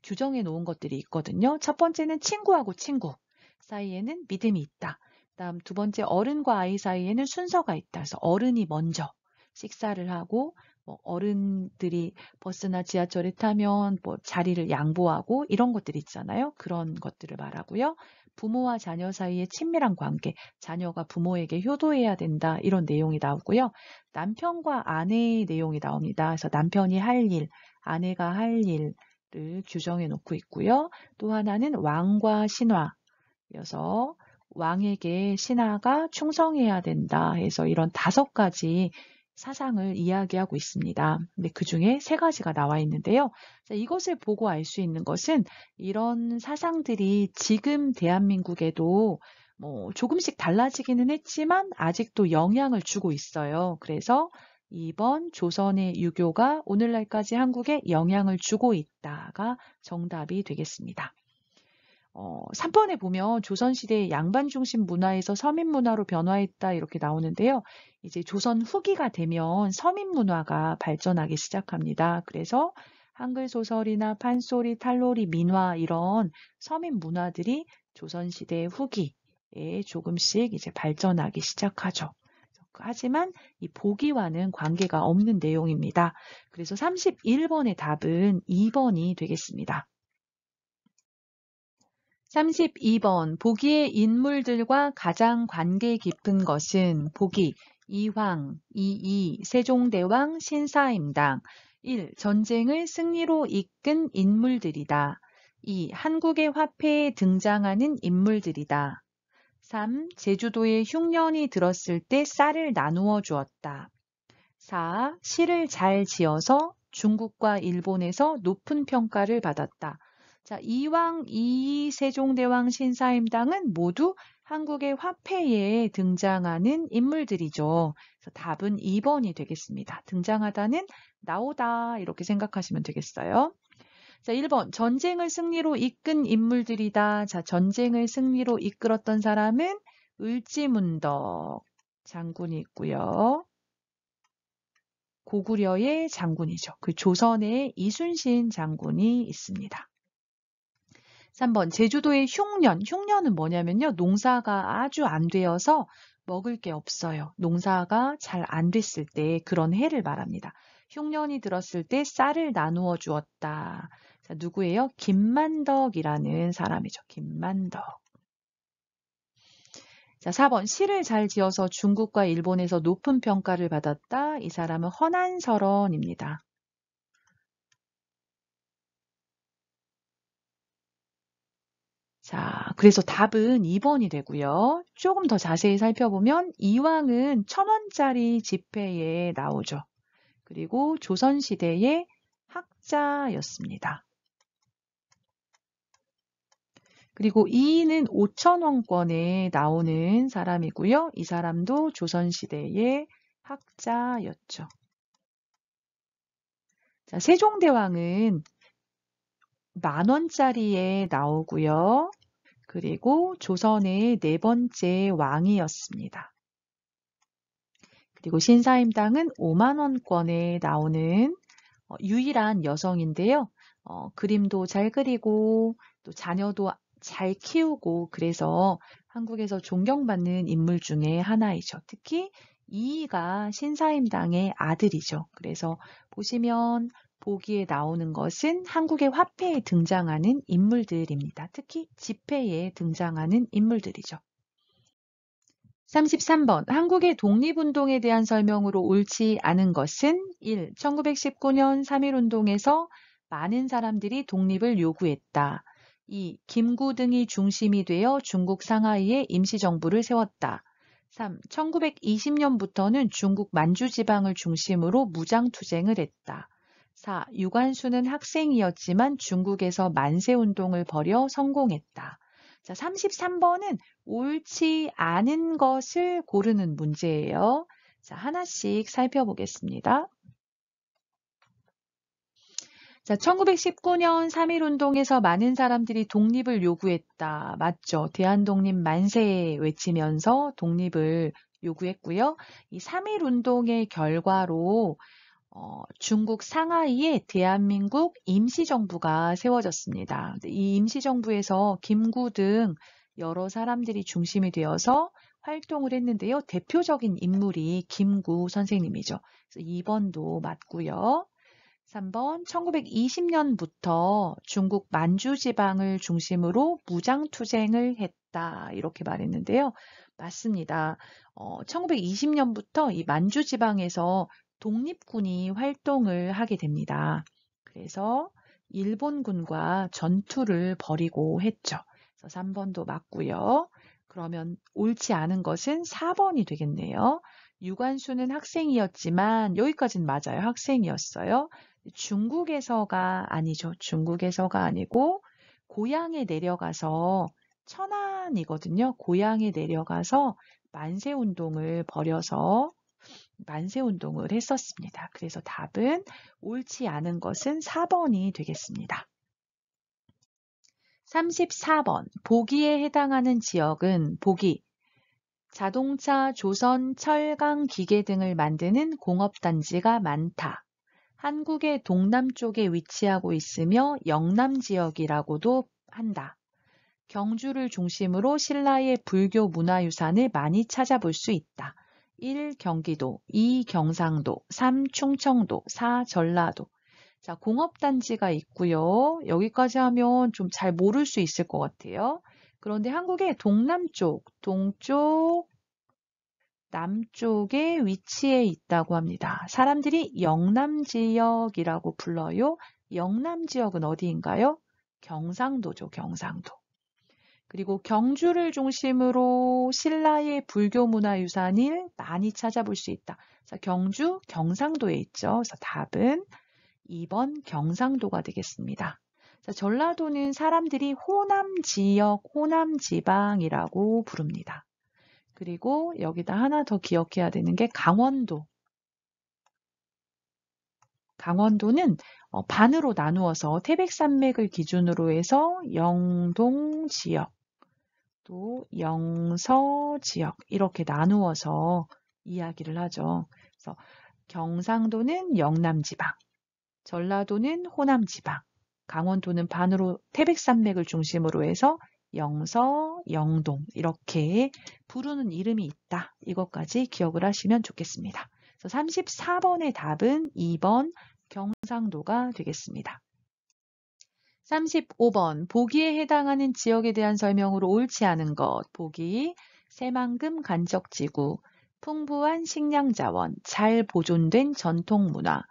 [SPEAKER 1] 규정해 놓은 것들이 있거든요. 첫 번째는 친구하고 친구 사이에는 믿음이 있다. 그다음 두 번째 어른과 아이 사이에는 순서가 있다. 그래서 어른이 먼저 식사를 하고 어른들이 버스나 지하철에 타면 자리를 양보하고 이런 것들이 있잖아요. 그런 것들을 말하고요. 부모와 자녀 사이의 친밀한 관계, 자녀가 부모에게 효도해야 된다. 이런 내용이 나오고요. 남편과 아내의 내용이 나옵니다. 그래서 남편이 할 일, 아내가 할 일을 규정해 놓고 있고요. 또 하나는 왕과 신하여서 왕에게 신하가 충성해야 된다 해서 이런 5가지 사상을 이야기하고 있습니다. 근데 그 중에 3가지가 나와 있는데요. 자, 이것을 보고 알 수 있는 것은 이런 사상들이 지금 대한민국에도 조금씩 달라지기는 했지만 아직도 영향을 주고 있어요. 그래서 2번 조선의 유교가 오늘날까지 한국에 영향을 주고 있다가 정답이 되겠습니다. 3번에 보면 조선시대의 양반 중심 문화에서 서민 문화로 변화했다 이렇게 나오는데요. 이제 조선 후기가 되면 서민 문화가 발전하기 시작합니다. 그래서 한글 소설이나 판소리, 탈놀이, 민화 이런 서민 문화들이 조선시대 후기에 조금씩 이제 발전하기 시작하죠. 하지만 이 보기와는 관계가 없는 내용입니다. 그래서 31번의 답은 2번이 되겠습니다. 32번. 보기의 인물들과 가장 관계 깊은 것은 보기 이황, 이이, 세종대왕, 신사임당. 1. 전쟁을 승리로 이끈 인물들이다. 2. 한국의 화폐에 등장하는 인물들이다. 3. 제주도에 흉년이 들었을 때 쌀을 나누어 주었다. 4. 시를 잘 지어서 중국과 일본에서 높은 평가를 받았다. 자, 이왕, 이이, 세종대왕, 신사임당은 모두 한국의 화폐에 등장하는 인물들이죠. 그래서 답은 2번이 되겠습니다. 등장하다는 나오다 이렇게 생각하시면 되겠어요. 자, 1번 전쟁을 승리로 이끈 인물들이다. 자, 전쟁을 승리로 이끌었던 사람은 을지문덕 장군이 있고요. 고구려의 장군이죠. 그 조선의 이순신 장군이 있습니다. 3번 제주도의 흉년. 흉년은 뭐냐면요. 농사가 아주 안 되어서 먹을 게 없어요. 농사가 잘 안 됐을 때 그런 해를 말합니다. 흉년이 들었을 때 쌀을 나누어 주었다. 자, 누구예요? 김만덕이라는 사람이죠. 김만덕. 자, 4번 시를 잘 지어서 중국과 일본에서 높은 평가를 받았다. 이 사람은 허난설원입니다. 자, 그래서 답은 2번이 되고요. 조금 더 자세히 살펴보면 이왕은 1,000원짜리 지폐에 나오죠. 그리고 조선시대의 학자였습니다. 그리고 2는 5,000원권에 나오는 사람이고요. 이 사람도 조선시대의 학자였죠. 자, 세종대왕은 10,000원짜리에 나오고요. 그리고 조선의 4번째 왕이었습니다. 그리고 신사임당은 50,000원권에 나오는 유일한 여성인데요. 그림도 잘 그리고 또 자녀도 잘 키우고 그래서 한국에서 존경받는 인물 중에 하나이죠. 특히 이이가 신사임당의 아들이죠. 그래서 보시면 보기에 나오는 것은 한국의 화폐에 등장하는 인물들입니다. 특히 지폐에 등장하는 인물들이죠. 33번 한국의 독립운동에 대한 설명으로 옳지 않은 것은 1. 1919년 3.1운동에서 많은 사람들이 독립을 요구했다. 2. 김구 등이 중심이 되어 중국 상하이에 임시정부를 세웠다. 3. 1920년부터는 중국 만주지방을 중심으로 무장투쟁을 했다. 4. 유관순은 학생이었지만 중국에서 만세운동을 벌여 성공했다. 자, 33번은 옳지 않은 것을 고르는 문제예요. 자, 하나씩 살펴보겠습니다. 자, 1919년 3.1운동에서 많은 사람들이 독립을 요구했다. 맞죠? 대한독립 만세 외치면서 독립을 요구했고요. 이 3.1운동의 결과로 중국 상하이에 대한민국 임시정부가 세워졌습니다. 이 임시정부에서 김구 등 여러 사람들이 중심이 되어서 활동을 했는데요. 대표적인 인물이 김구 선생님이죠. 그래서 2번도 맞고요. 3번 1920년부터 중국 만주지방을 중심으로 무장투쟁을 했다. 이렇게 말했는데요. 맞습니다. 1920년부터 이 만주지방에서 독립군이 활동을 하게 됩니다. 그래서 일본군과 전투를 벌이고 했죠. 그래서 3번도 맞고요. 그러면 옳지 않은 것은 4번이 되겠네요. 유관순은 학생이었지만 여기까지는 맞아요. 학생이었어요. 중국에서가 아니죠. 중국에서가 아니고 고향에 내려가서 천안이거든요. 고향에 내려가서 만세운동을 벌여서 만세운동을 했었습니다. 그래서 답은 옳지 않은 것은 4번이 되겠습니다. 34번 보기에 해당하는 지역은 보기 자동차, 조선, 철강, 기계 등을 만드는 공업단지가 많다. 한국의 동남쪽에 위치하고 있으며 영남지역이라고도 한다. 경주를 중심으로 신라의 불교 문화유산을 많이 찾아볼 수 있다. 1. 경기도, 2. 경상도, 3. 충청도, 4. 전라도. 자, 공업단지가 있고요. 여기까지 하면 좀 잘 모를 수 있을 것 같아요. 그런데 한국의 동남쪽, 동쪽, 남쪽에 위치해 있다고 합니다. 사람들이 영남지역이라고 불러요. 영남지역은 어디인가요? 경상도죠, 경상도. 그리고 경주를 중심으로 신라의 불교 문화유산을 많이 찾아볼 수 있다. 그래서 경주, 경상도에 있죠. 그래서 답은 2번 경상도가 되겠습니다. 자, 전라도는 사람들이 호남지역, 호남지방이라고 부릅니다. 그리고 여기다 하나 더 기억해야 되는 게 강원도. 강원도는 반으로 나누어서 태백산맥을 기준으로 해서 영동 지역, 또 영서 지역 이렇게 나누어서 이야기를 하죠. 그래서 경상도는 영남지방, 전라도는 호남지방, 강원도는 반으로 태백산맥을 중심으로 해서 영서, 영동 이렇게 부르는 이름이 있다. 이것까지 기억을 하시면 좋겠습니다. 그래서 34번의 답은 2번 경상도가 되겠습니다. 35번 보기에 해당하는 지역에 대한 설명으로 옳지 않은 것. 보기 새만금 간척지구, 풍부한 식량자원, 잘 보존된 전통문화.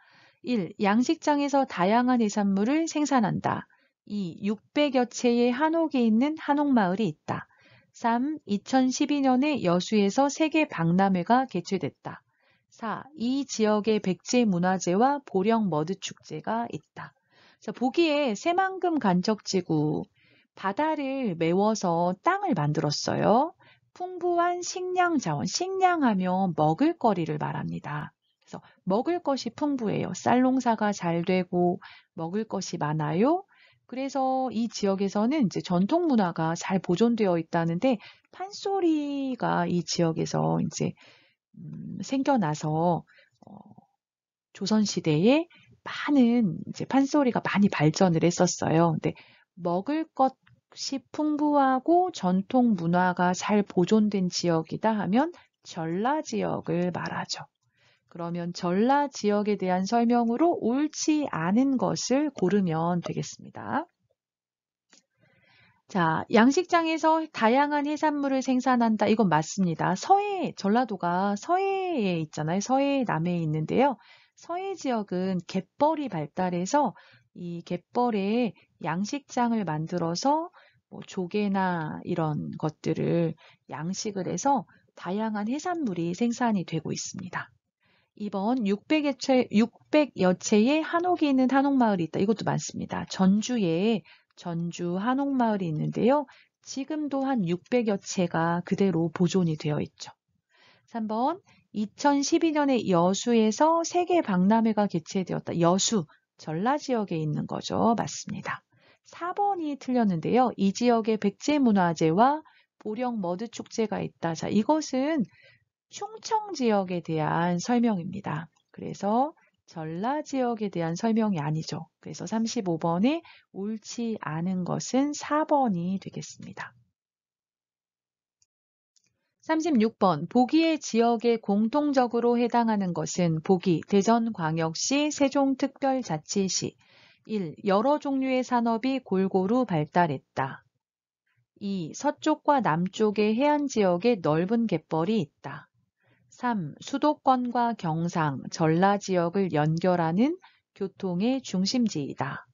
[SPEAKER 1] 1. 양식장에서 다양한 해산물을 생산한다. 2. 600여 채의 한옥이 있는 한옥마을이 있다. 3. 2012년에 여수에서 세계 박람회가 개최됐다. 4. 이 지역의 백제 문화재와 보령 머드 축제가 있다. 자, 보기에 새만금 간척지구, 바다를 메워서 땅을 만들었어요. 풍부한 식량 자원, 식량하면 먹을거리를 말합니다. 그래서 먹을 것이 풍부해요. 쌀 농사가 잘 되고 먹을 것이 많아요. 그래서 이 지역에서는 이제 전통 문화가 잘 보존되어 있다는데 판소리가 이 지역에서 이제 생겨나서 조선시대에 많은 이제 판소리가 많이 발전을 했었어요. 근데 먹을 것이 풍부하고 전통 문화가 잘 보존된 지역이다 하면 전라 지역을 말하죠. 그러면 전라 지역에 대한 설명으로 옳지 않은 것을 고르면 되겠습니다. 자, 양식장에서 다양한 해산물을 생산한다. 이건 맞습니다. 서해, 전라도가 서해에 있잖아요. 서해 남해에 있는데요. 서해 지역은 갯벌이 발달해서 이 갯벌에 양식장을 만들어서 뭐 조개나 이런 것들을 양식을 해서 다양한 해산물이 생산이 되고 있습니다. 2번 600여 채의 한옥이 있는 한옥마을이 있다. 이것도 많습니다. 전주에 전주 한옥마을이 있는데요. 지금도 한 600여 채가 그대로 보존이 되어 있죠. 3번 2012년에 여수에서 세계 박람회가 개최되었다. 여수, 전라 지역에 있는 거죠. 맞습니다. 4번이 틀렸는데요. 이 지역에 백제문화재와 보령 머드 축제가 있다. 자, 이것은 충청 지역에 대한 설명입니다. 그래서 전라 지역에 대한 설명이 아니죠. 그래서 35번에 옳지 않은 것은 4번이 되겠습니다. 36번 보기의 지역에 공통적으로 해당하는 것은 보기 대전광역시 세종특별자치시 1. 여러 종류의 산업이 골고루 발달했다. 2. 서쪽과 남쪽의 해안 지역에 넓은 갯벌이 있다. 3. 수도권과 경상, 전라 지역을 연결하는 교통의 중심지이다.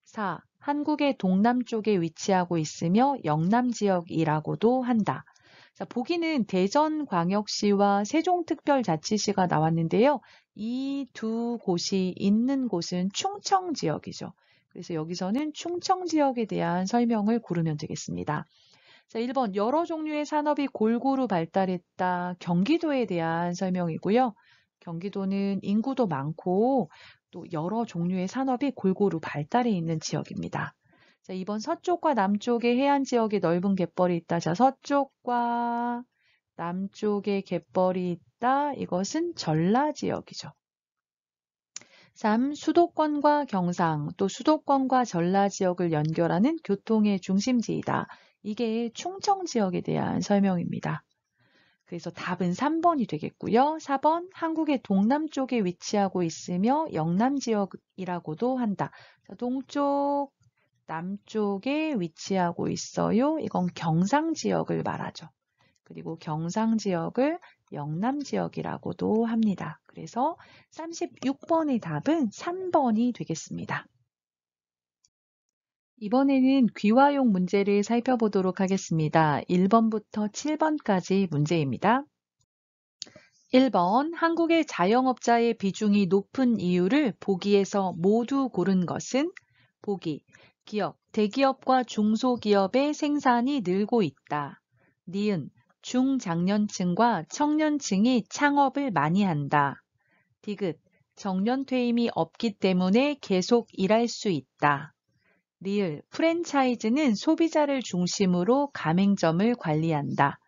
[SPEAKER 1] 4. 한국의 동남쪽에 위치하고 있으며 영남 지역이라고도 한다. 자, 보기는 대전광역시와 세종특별자치시가 나왔는데요. 이 두 곳이 있는 곳은 충청 지역이죠. 그래서 여기서는 충청 지역에 대한 설명을 고르면 되겠습니다. 자, 1번 여러 종류의 산업이 골고루 발달했다. 경기도에 대한 설명이고요. 경기도는 인구도 많고 또 여러 종류의 산업이 골고루 발달해 있는 지역입니다. 자, 2번 서쪽과 남쪽의 해안 지역에 넓은 갯벌이 있다. 자, 서쪽과 남쪽에 갯벌이 있다. 이것은 전라 지역이죠. 3. 수도권과 경상, 또 수도권과 전라 지역을 연결하는 교통의 중심지이다. 이게 충청 지역에 대한 설명입니다. 그래서 답은 3번이 되겠고요. 4번 한국의 동남쪽에 위치하고 있으며 영남 지역이라고도 한다. 자, 동쪽, 남쪽에 위치하고 있어요. 이건 경상 지역을 말하죠. 그리고 경상 지역을 영남 지역이라고도 합니다. 그래서 36번의 답은 3번이 되겠습니다. 이번에는 귀화용 문제를 살펴보도록 하겠습니다. 1번부터 7번까지 문제입니다. 1번 한국의 자영업자의 비중이 높은 이유를 보기에서 모두 고른 것은 보기 기업, 대기업과 중소기업의 생산이 늘고 있다. 니은 중장년층과 청년층이 창업을 많이 한다. 디귿 정년 퇴임이 없기 때문에 계속 일할 수 있다. 리을 프랜차이즈는 소비자를 중심으로 가맹점을 관리한다.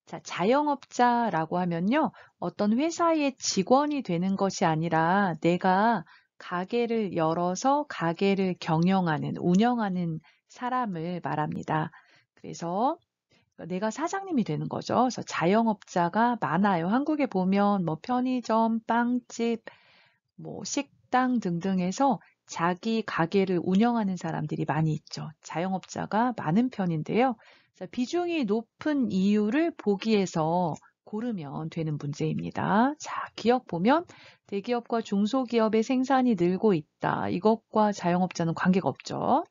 [SPEAKER 1] 자, 자영업자라고 하면요. 어떤 회사의 직원이 되는 것이 아니라 내가 가게를 열어서 가게를 경영하는, 운영하는 사람을 말합니다. 그래서 내가 사장님이 되는 거죠. 그래서 자영업자가 많아요. 한국에 보면 뭐 편의점, 빵집, 뭐 식당 등등에서 자기 가게를 운영하는 사람들이 많이 있죠. 자영업자가 많은 편인데요. 자, 비중이 높은 이유를 보기에서 고르면 되는 문제입니다. 자, 기업 보면 대기업과 중소기업의 생산이 늘고 있다. 이것과 자영업자는 관계가 없죠.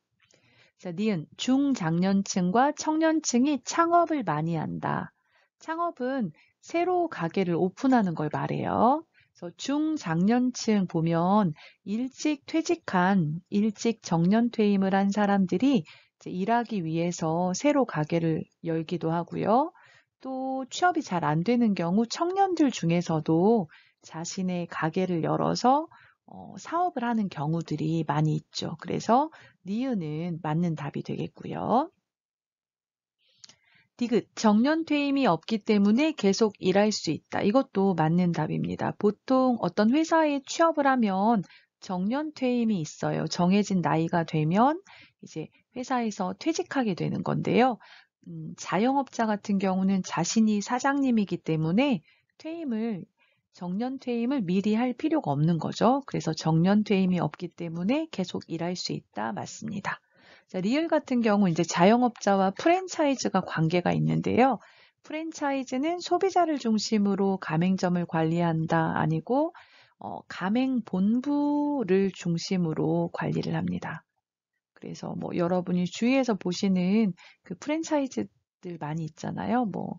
[SPEAKER 1] 자, 니은 중장년층과 청년층이 창업을 많이 한다. 창업은 새로 가게를 오픈하는 걸 말해요. 그래서 중장년층 보면 일찍 퇴직한, 일찍 정년퇴임을 한 사람들이 이제 일하기 위해서 새로 가게를 열기도 하고요. 또 취업이 잘 안 되는 경우 청년들 중에서도 자신의 가게를 열어서 사업을 하는 경우들이 많이 있죠. 그래서 니은은 맞는 답이 되겠고요. 디귿, 정년 퇴임이 없기 때문에 계속 일할 수 있다. 이것도 맞는 답입니다. 보통 어떤 회사에 취업을 하면 정년 퇴임이 있어요. 정해진 나이가 되면 이제 회사에서 퇴직하게 되는 건데요. 자영업자 같은 경우는 자신이 사장님이기 때문에 정년 퇴임을 미리 할 필요가 없는 거죠. 그래서 정년 퇴임이 없기 때문에 계속 일할 수 있다. 맞습니다. 자, 리을 같은 경우 이제 자영업자와 프랜차이즈가 관계가 있는데요. 프랜차이즈는 소비자를 중심으로 가맹점을 관리한다 아니고 가맹 본부를 중심으로 관리를 합니다. 그래서 뭐 여러분이 주위에서 보시는 그 프랜차이즈들 많이 있잖아요. 뭐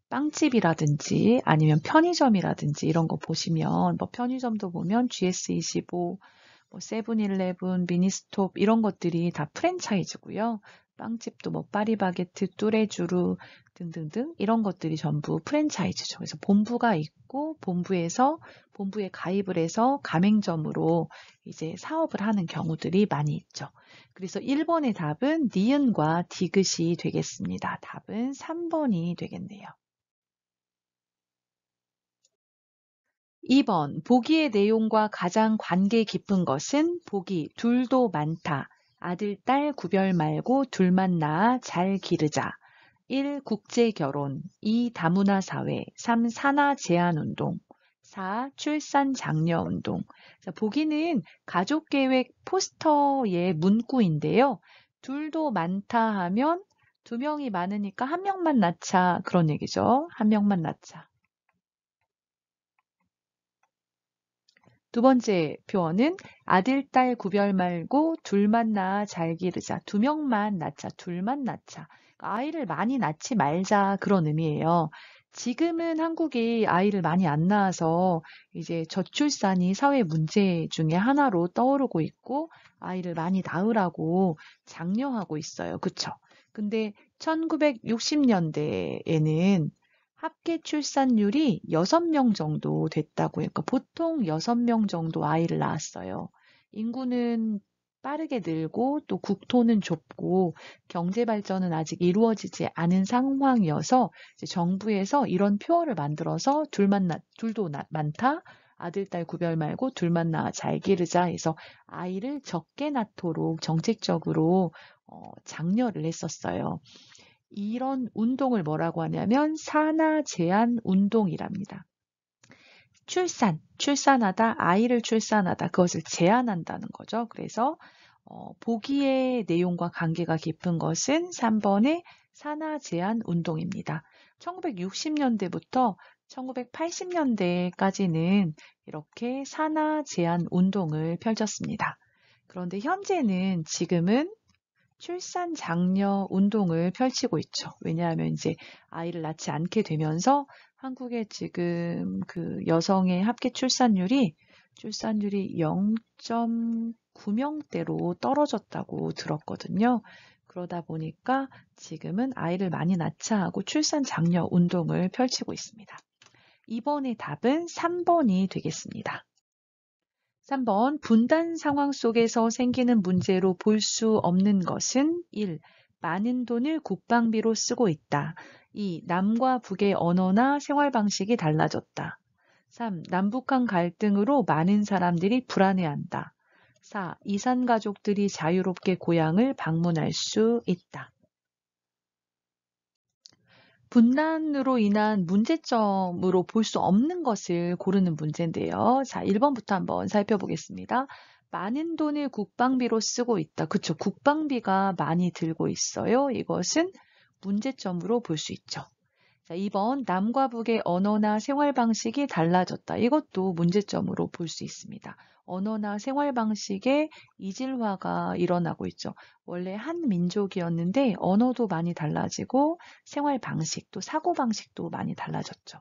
[SPEAKER 1] 빵집이라든지 아니면 편의점이라든지 이런 거 보시면 뭐 편의점도 보면 GS25, 뭐 세븐일레븐, 미니스톱 이런 것들이 다 프랜차이즈고요. 빵집도 뭐 파리바게트, 뚜레쥬르 등등등 이런 것들이 전부 프랜차이즈죠. 그래서 본부가 있고 본부에 가입을 해서 가맹점으로 이제 사업을 하는 경우들이 많이 있죠. 그래서 1번의 답은 니은과 디귿이 되겠습니다. 답은 3번이 되겠네요. 2번, 보기의 내용과 가장 관계 깊은 것은 보기, 둘도 많다. 아들, 딸 구별 말고 둘만 낳아 잘 기르자. 1. 국제결혼 2. 다문화 사회 3. 산하 제한 운동 4. 출산 장려 운동. 자, 보기는 가족계획 포스터의 문구인데요. 둘도 많다 하면 두 명이 많으니까 한 명만 낳자 그런 얘기죠. 한 명만 낳자. 두 번째 표현은 아들, 딸 구별 말고 둘만 낳아 잘 기르자. 두 명만 낳자. 둘만 낳자. 아이를 많이 낳지 말자. 그런 의미예요. 지금은 한국이 아이를 많이 안 낳아서 이제 저출산이 사회 문제 중에 하나로 떠오르고 있고 아이를 많이 낳으라고 장려하고 있어요. 그쵸? 근데 1960년대에는 합계 출산율이 6명 정도 됐다고 해요. 그러니까 보통 6명 정도 아이를 낳았어요. 인구는 빠르게 늘고 또 국토는 좁고 경제 발전은 아직 이루어지지 않은 상황이어서 이제 정부에서 이런 표어를 만들어서 둘도 많다. 아들, 딸 구별 말고 둘만 낳아 잘 기르자 해서 아이를 적게 낳도록 정책적으로 장려를 했었어요. 이런 운동을 뭐라고 하냐면 산하 제한 운동이랍니다. 출산하다, 아이를 출산하다, 그것을 제한한다는 거죠. 그래서 보기의 내용과 관계가 깊은 것은 3번의 산하 제한 운동입니다. 1960년대부터 1980년대까지는 이렇게 산하 제한 운동을 펼쳤습니다. 그런데 지금은 출산 장려 운동을 펼치고 있죠. 왜냐하면 이제 아이를 낳지 않게 되면서 한국의 지금 그 여성의 합계 출산율이 0.9명대로 떨어졌다고 들었거든요. 그러다 보니까 지금은 아이를 많이 낳자 하고 출산 장려 운동을 펼치고 있습니다. 이번의 답은 3번이 되겠습니다. 3번, 분단 상황 속에서 생기는 문제로 볼 수 없는 것은 1. 많은 돈을 국방비로 쓰고 있다. 2. 남과 북의 언어나 생활 방식이 달라졌다. 3. 남북한 갈등으로 많은 사람들이 불안해한다. 4. 이산 가족들이 자유롭게 고향을 방문할 수 있다. 분단으로 인한 문제점으로 볼 수 없는 것을 고르는 문제인데요. 자, 1번부터 한번 살펴보겠습니다. 많은 돈을 국방비로 쓰고 있다. 그쵸. 국방비가 많이 들고 있어요. 이것은 문제점으로 볼 수 있죠. 자, 2번 남과 북의 언어나 생활 방식이 달라졌다. 이것도 문제점으로 볼 수 있습니다. 언어나 생활 방식에 이질화가 일어나고 있죠. 원래 한 민족이었는데 언어도 많이 달라지고 생활 방식, 또 사고 방식도 많이 달라졌죠.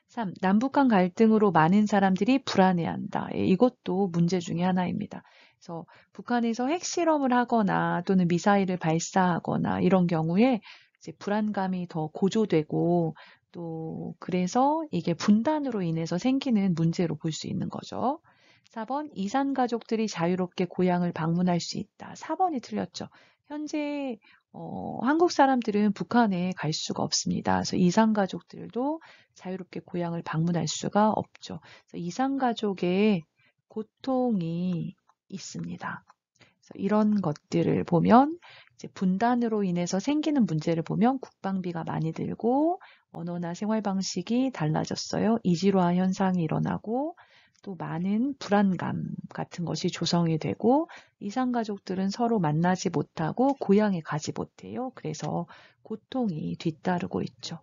[SPEAKER 1] 3. 남북한 갈등으로 많은 사람들이 불안해한다. 예, 이것도 문제 중에 하나입니다. 그래서 북한에서 핵실험을 하거나 또는 미사일을 발사하거나 이런 경우에 이제 불안감이 더 고조되고 또 그래서 이게 분단으로 인해서 생기는 문제로 볼 수 있는 거죠. 4번 이산 가족들이 자유롭게 고향을 방문할 수 있다. 4번이 틀렸죠. 현재 한국 사람들은 북한에 갈 수가 없습니다. 그래서 이산 가족들도 자유롭게 고향을 방문할 수가 없죠. 그래서 이산 가족의 고통이 있습니다. 그래서 이런 것들을 보면 이제 분단으로 인해서 생기는 문제를 보면 국방비가 많이 들고 언어나 생활 방식이 달라졌어요. 이질화 현상이 일어나고 또 많은 불안감 같은 것이 조성이 되고 이산 가족들은 서로 만나지 못하고 고향에 가지 못해요. 그래서 고통이 뒤따르고 있죠.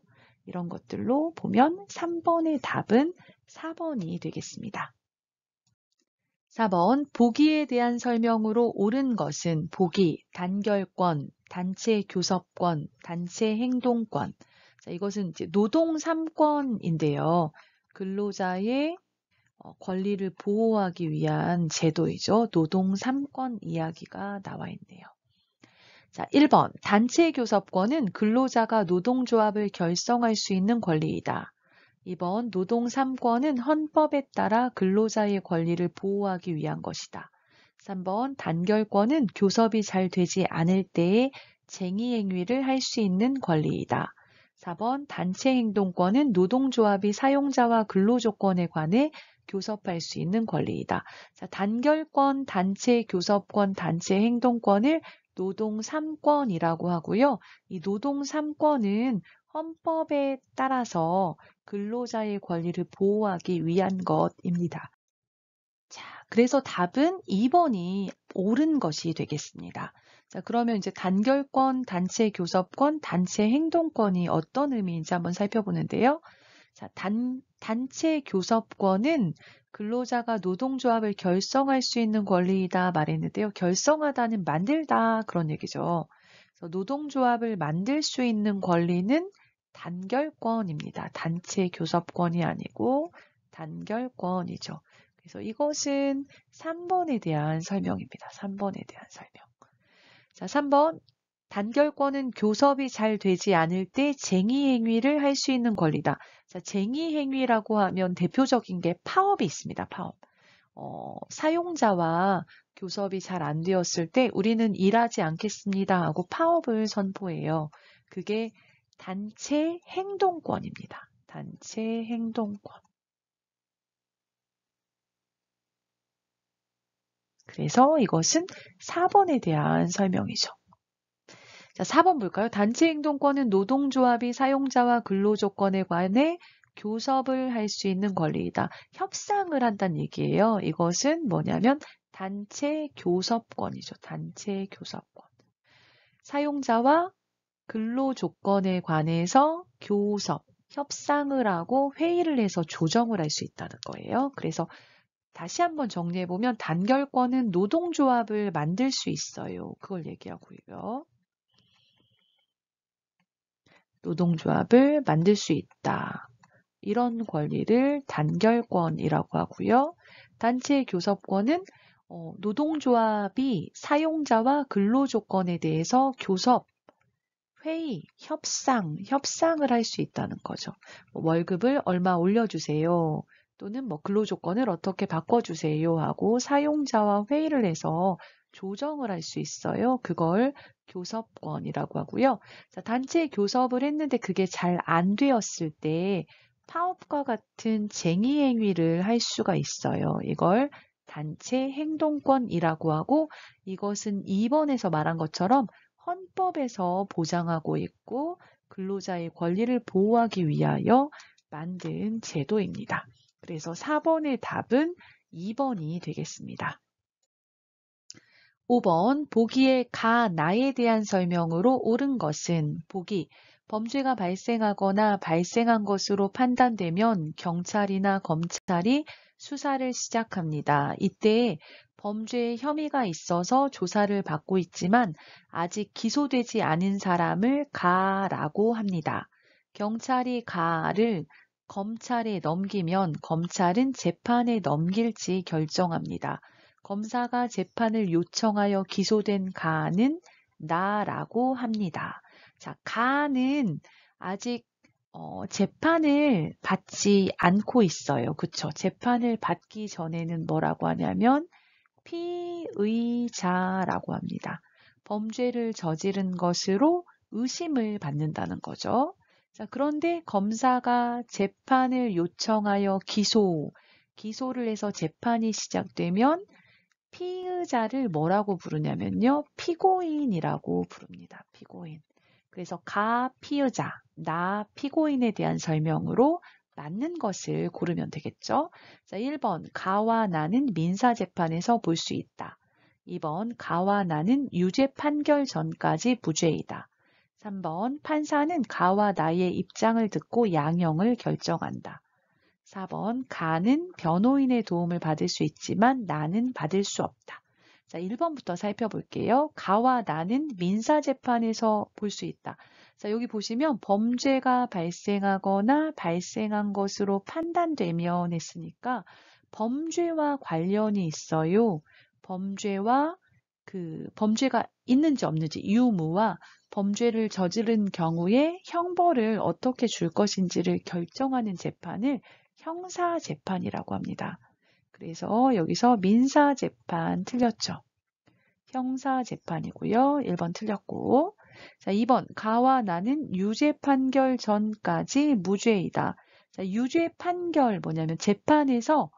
[SPEAKER 1] 이런 것들로 보면 3번의 답은 4번이 되겠습니다. 4번 보기에 대한 설명으로 옳은 것은 보기, 단결권, 단체 교섭권, 단체 행동권. 자, 이것은 이제 노동 3권인데요. 근로자의 권리를 보호하기 위한 제도이죠. 노동 3권 이야기가 나와 있네요. 자, 1번 단체 교섭권은 근로자가 노동조합을 결성할 수 있는 권리이다. 2번 노동 3권은 헌법에 따라 근로자의 권리를 보호하기 위한 것이다. 3번 단결권은 교섭이 잘 되지 않을 때에 쟁의 행위를 할 수 있는 권리이다. 4번 단체 행동권은 노동조합이 사용자와 근로조건에 관해 교섭할 수 있는 권리이다. 자, 단결권, 단체 교섭권, 단체 행동권을 노동 3권이라고 하고요. 이 노동 3권은 헌법에 따라서 근로자의 권리를 보호하기 위한 것입니다. 자, 그래서 답은 2번이 옳은 것이 되겠습니다. 자, 그러면 이제 단결권, 단체 교섭권, 단체 행동권이 어떤 의미인지 한번 살펴보는데요. 자, 단체 교섭권은 근로자가 노동조합을 결성할 수 있는 권리이다 말했는데요. 결성하다는 만들다 그런 얘기죠. 그래서 노동조합을 만들 수 있는 권리는 단결권입니다. 단체 교섭권이 아니고 단결권이죠. 그래서 이것은 3번에 대한 설명입니다. 3번에 대한 설명. 자, 3번. 단결권은 교섭이 잘 되지 않을 때 쟁의 행위를 할 수 있는 권리다. 자, 쟁의 행위라고 하면 대표적인 게 파업이 있습니다. 파업. 사용자와 교섭이 잘 안 되었을 때 우리는 일하지 않겠습니다 하고 파업을 선포해요. 그게 단체 행동권입니다. 단체 행동권. 그래서 이것은 4번에 대한 설명이죠. 자, 4번 볼까요? 단체 행동권은 노동조합이 사용자와 근로조건에 관해 교섭을 할 수 있는 권리이다. 협상을 한다는 얘기예요. 이것은 뭐냐면 단체 교섭권이죠. 단체 교섭권. 사용자와 근로조건에 관해서 교섭, 협상을 하고 회의를 해서 조정을 할 수 있다는 거예요. 그래서 다시 한번 정리해보면 단결권은 노동조합을 만들 수 있어요. 그걸 얘기하고요. 노동조합을 만들 수 있다. 이런 권리를 단결권이라고 하고요. 단체 교섭권은 노동조합이 사용자와 근로조건에 대해서 교섭, 회의, 협상을 할 수 있다는 거죠. 월급을 얼마 올려주세요. 또는 근로조건을 어떻게 바꿔주세요 하고 사용자와 회의를 해서 조정을 할 수 있어요. 그걸 교섭권이라고 하고요. 자, 단체 교섭을 했는데 그게 잘 안 되었을 때 파업과 같은 쟁의 행위를 할 수가 있어요. 이걸 단체 행동권이라고 하고 이것은 2번에서 말한 것처럼 헌법에서 보장하고 있고 근로자의 권리를 보호하기 위하여 만든 제도입니다. 그래서 4번의 답은 2번이 되겠습니다. 5번 보기에 가 나에 대한 설명으로 옳은 것은 보기 범죄가 발생하거나 발생한 것으로 판단되면 경찰이나 검찰이 수사를 시작합니다. 이때 범죄의 혐의가 있어서 조사를 받고 있지만 아직 기소되지 않은 사람을 가라고 합니다. 경찰이 가를 검찰에 넘기면 검찰은 재판에 넘길지 결정합니다. 검사가 재판을 요청하여 기소된 가는 나라고 합니다. 자, 가는 아직 재판을 받지 않고 있어요. 그쵸? 재판을 받기 전에는 뭐라고 하냐면 피의자라고 합니다. 범죄를 저지른 것으로 의심을 받는다는 거죠. 자, 그런데 검사가 재판을 요청하여 기소를 해서 재판이 시작되면 피의자를 뭐라고 부르냐면요. 피고인이라고 부릅니다. 피고인. 그래서 가 피의자, 나 피고인에 대한 설명으로 맞는 것을 고르면 되겠죠. 자, 1번 가와 나는 민사재판에서 볼 수 있다. 2번 가와 나는 유죄 판결 전까지 무죄이다. 3번 판사는 가와 나의 입장을 듣고 양형을 결정한다. 4번 가는 변호인의 도움을 받을 수 있지만 나는 받을 수 없다. 자, 1번부터 살펴볼게요. 가와 나는 민사재판에서 볼 수 있다. 자, 여기 보시면 범죄가 발생하거나 발생한 것으로 판단되면 했으니까 범죄와 관련이 있어요. 범죄가 있는지 없는지 유무와 범죄를 저지른 경우에 형벌을 어떻게 줄 것인지를 결정하는 재판을 형사재판이라고 합니다. 그래서 여기서 민사재판 틀렸죠. 형사재판이고요. 1번 틀렸고. 자, 2번 가와 나는 유죄 판결 전까지 무죄이다. 자, 유죄 판결 뭐냐면 재판에서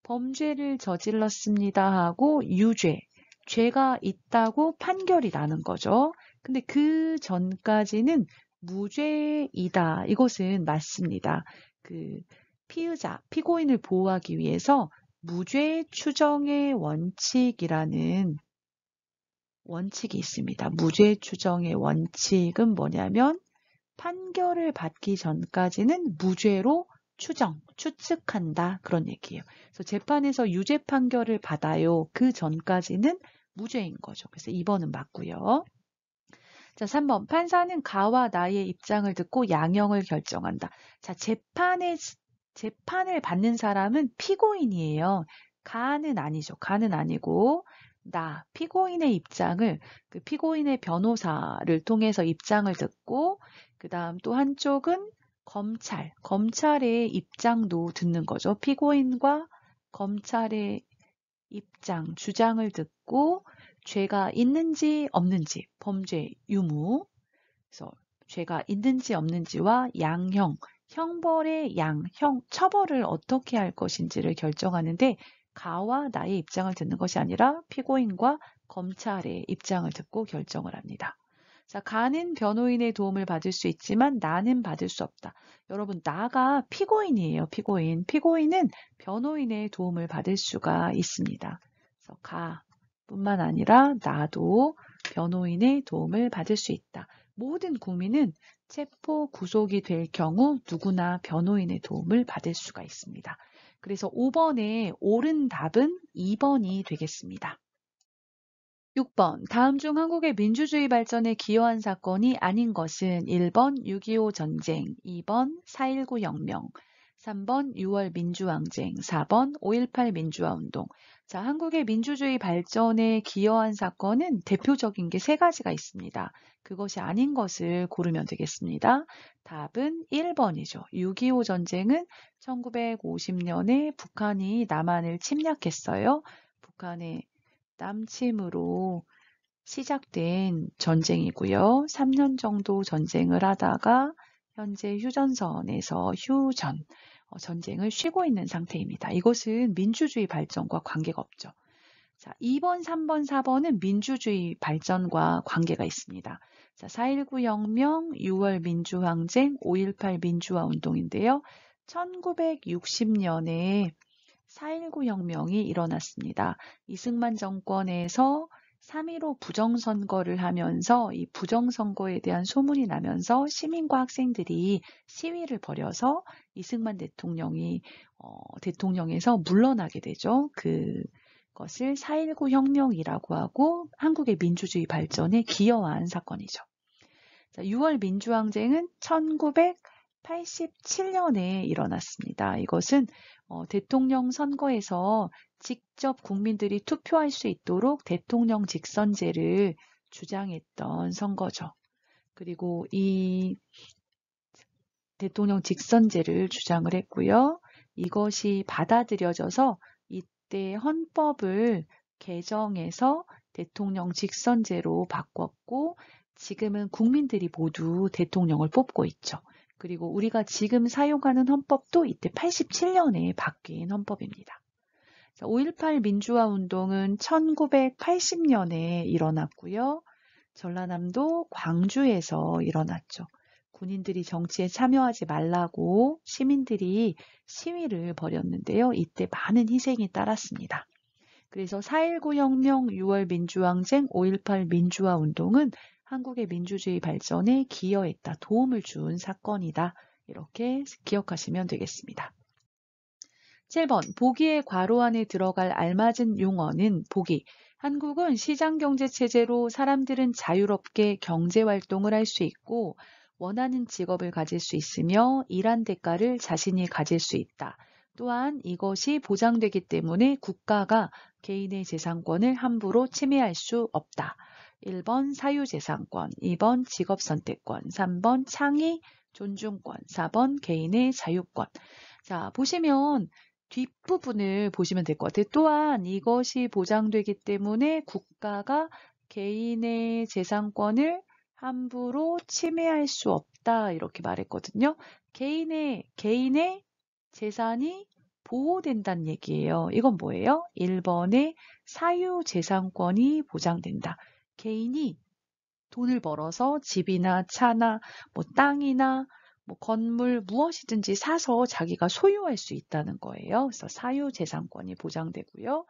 [SPEAKER 1] 범죄를 저질렀습니다 하고 죄가 있다고 판결이 나는 거죠. 근데 그 전까지는 무죄이다. 이것은 맞습니다. 피고인을 보호하기 위해서 무죄 추정의 원칙이라는 원칙이 있습니다. 무죄 추정의 원칙은 뭐냐면 판결을 받기 전까지는 무죄로 추측한다. 그런 얘기예요. 그래서 재판에서 유죄 판결을 받아요. 그 전까지는 무죄인 거죠. 그래서 2번은 맞고요. 자, 3번 판사는 가와 나의 입장을 듣고 양형을 결정한다. 자, 재판을 받는 사람은 피고인이에요. 가는 아니죠. 가는 아니고 피고인의 입장을 피고인의 변호사를 통해서 입장을 듣고 그 다음 또 한쪽은 검찰의 입장도 듣는 거죠. 피고인과 검찰의 입장, 주장을 듣고 죄가 있는지 없는지, 범죄 유무, 그래서 죄가 있는지 없는지와 형벌의 처벌을 어떻게 할 것인지를 결정하는데 가와 나의 입장을 듣는 것이 아니라 피고인과 검찰의 입장을 듣고 결정을 합니다. 자, 가는 변호인의 도움을 받을 수 있지만 나는 받을 수 없다. 여러분, 나가 피고인이에요. 피고인은 변호인의 도움을 받을 수가 있습니다. 그래서 가뿐만 아니라 나도 변호인의 도움을 받을 수 있다. 모든 국민은 체포 구속이 될 경우 누구나 변호인의 도움을 받을 수가 있습니다. 그래서 5번의 옳은 답은 2번이 되겠습니다. 6번. 다음 중 한국의 민주주의 발전에 기여한 사건이 아닌 것은 1번 6.25 전쟁, 2번 4.19 혁명, 3번 6월 민주항쟁, 4번 5.18 민주화운동. 자, 한국의 민주주의 발전에 기여한 사건은 대표적인 게 3가지가 있습니다. 그것이 아닌 것을 고르면 되겠습니다. 답은 1번이죠. 6.25 전쟁은 1950년에 북한이 남한을 침략했어요. 북한의 남침으로 시작된 전쟁이고요. 3년 정도 전쟁을 하다가 현재 휴전선에서 전쟁을 쉬고 있는 상태입니다. 이것은 민주주의 발전과 관계가 없죠. 자, 2번, 3번, 4번은 민주주의 발전과 관계가 있습니다. 자, 4.19 혁명, 6월 민주항쟁, 5.18 민주화 운동인데요. 1960년에 4.19 혁명이 일어났습니다. 이승만 정권에서 3.15 부정선거를 하면서 이 부정선거에 대한 소문이 나면서 시민과 학생들이 시위를 벌여서 이승만 대통령이 대통령에서 물러나게 되죠. 그것을 4.19 혁명이라고 하고 한국의 민주주의 발전에 기여한 사건이죠. 자, 6월 민주항쟁은 1987년에 일어났습니다. 이것은 대통령 선거에서 직접 국민들이 투표할 수 있도록 대통령 직선제를 주장했던 선거죠. 그리고 이 대통령 직선제를 주장을 했고요. 이것이 받아들여져서 이때 헌법을 개정해서 대통령 직선제로 바꿨고 지금은 국민들이 모두 대통령을 뽑고 있죠. 그리고 우리가 지금 사용하는 헌법도 이때 87년에 바뀐 헌법입니다. 5.18 민주화 운동은 1980년에 일어났고요. 전라남도 광주에서 일어났죠. 군인들이 정치에 참여하지 말라고 시민들이 시위를 벌였는데요. 이때 많은 희생이 따랐습니다. 그래서 4.19 혁명, 6월 민주항쟁, 5.18 민주화 운동은 한국의 민주주의 발전에 기여했다, 도움을 준 사건이다. 이렇게 기억하시면 되겠습니다. 7번, 보기의 괄호 안에 들어갈 알맞은 용어는 보기. 한국은 시장경제체제로 사람들은 자유롭게 경제활동을 할 수 있고 원하는 직업을 가질 수 있으며 일한 대가를 자신이 가질 수 있다. 또한 이것이 보장되기 때문에 국가가 개인의 재산권을 함부로 침해할 수 없다. 1번 사유재산권, 2번 직업선택권, 3번 창의, 존중권, 4번 개인의 자유권. 자, 보시면 뒷부분을 보시면 될 것 같아요. 또한 이것이 보장되기 때문에 국가가 개인의 재산권을 함부로 침해할 수 없다. 이렇게 말했거든요. 개인의 재산이 보호된다는 얘기예요. 이건 뭐예요? 1번의 사유재산권이 보장된다. 개인이 돈을 벌어서 집이나 차나 뭐 땅이나 뭐 건물 무엇이든지 사서 자기가 소유할 수 있다는 거예요. 그래서 사유재산권이 보장되고요.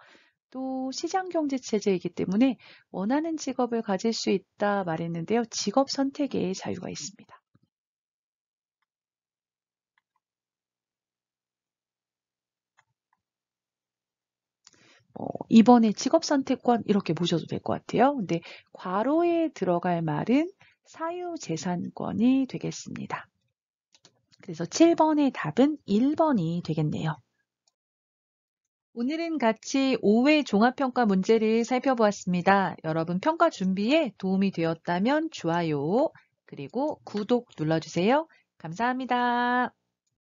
[SPEAKER 1] 또 시장경제체제이기 때문에 원하는 직업을 가질 수 있다 말했는데요. 직업 선택의 자유가 있습니다. 이번에 직업선택권 이렇게 보셔도 될 것 같아요. 근데 괄호에 들어갈 말은 사유재산권이 되겠습니다. 그래서 7번의 답은 1번이 되겠네요. 오늘은 같이 5회 종합평가 문제를 살펴보았습니다. 여러분 평가 준비에 도움이 되었다면 좋아요, 그리고 구독 눌러주세요. 감사합니다.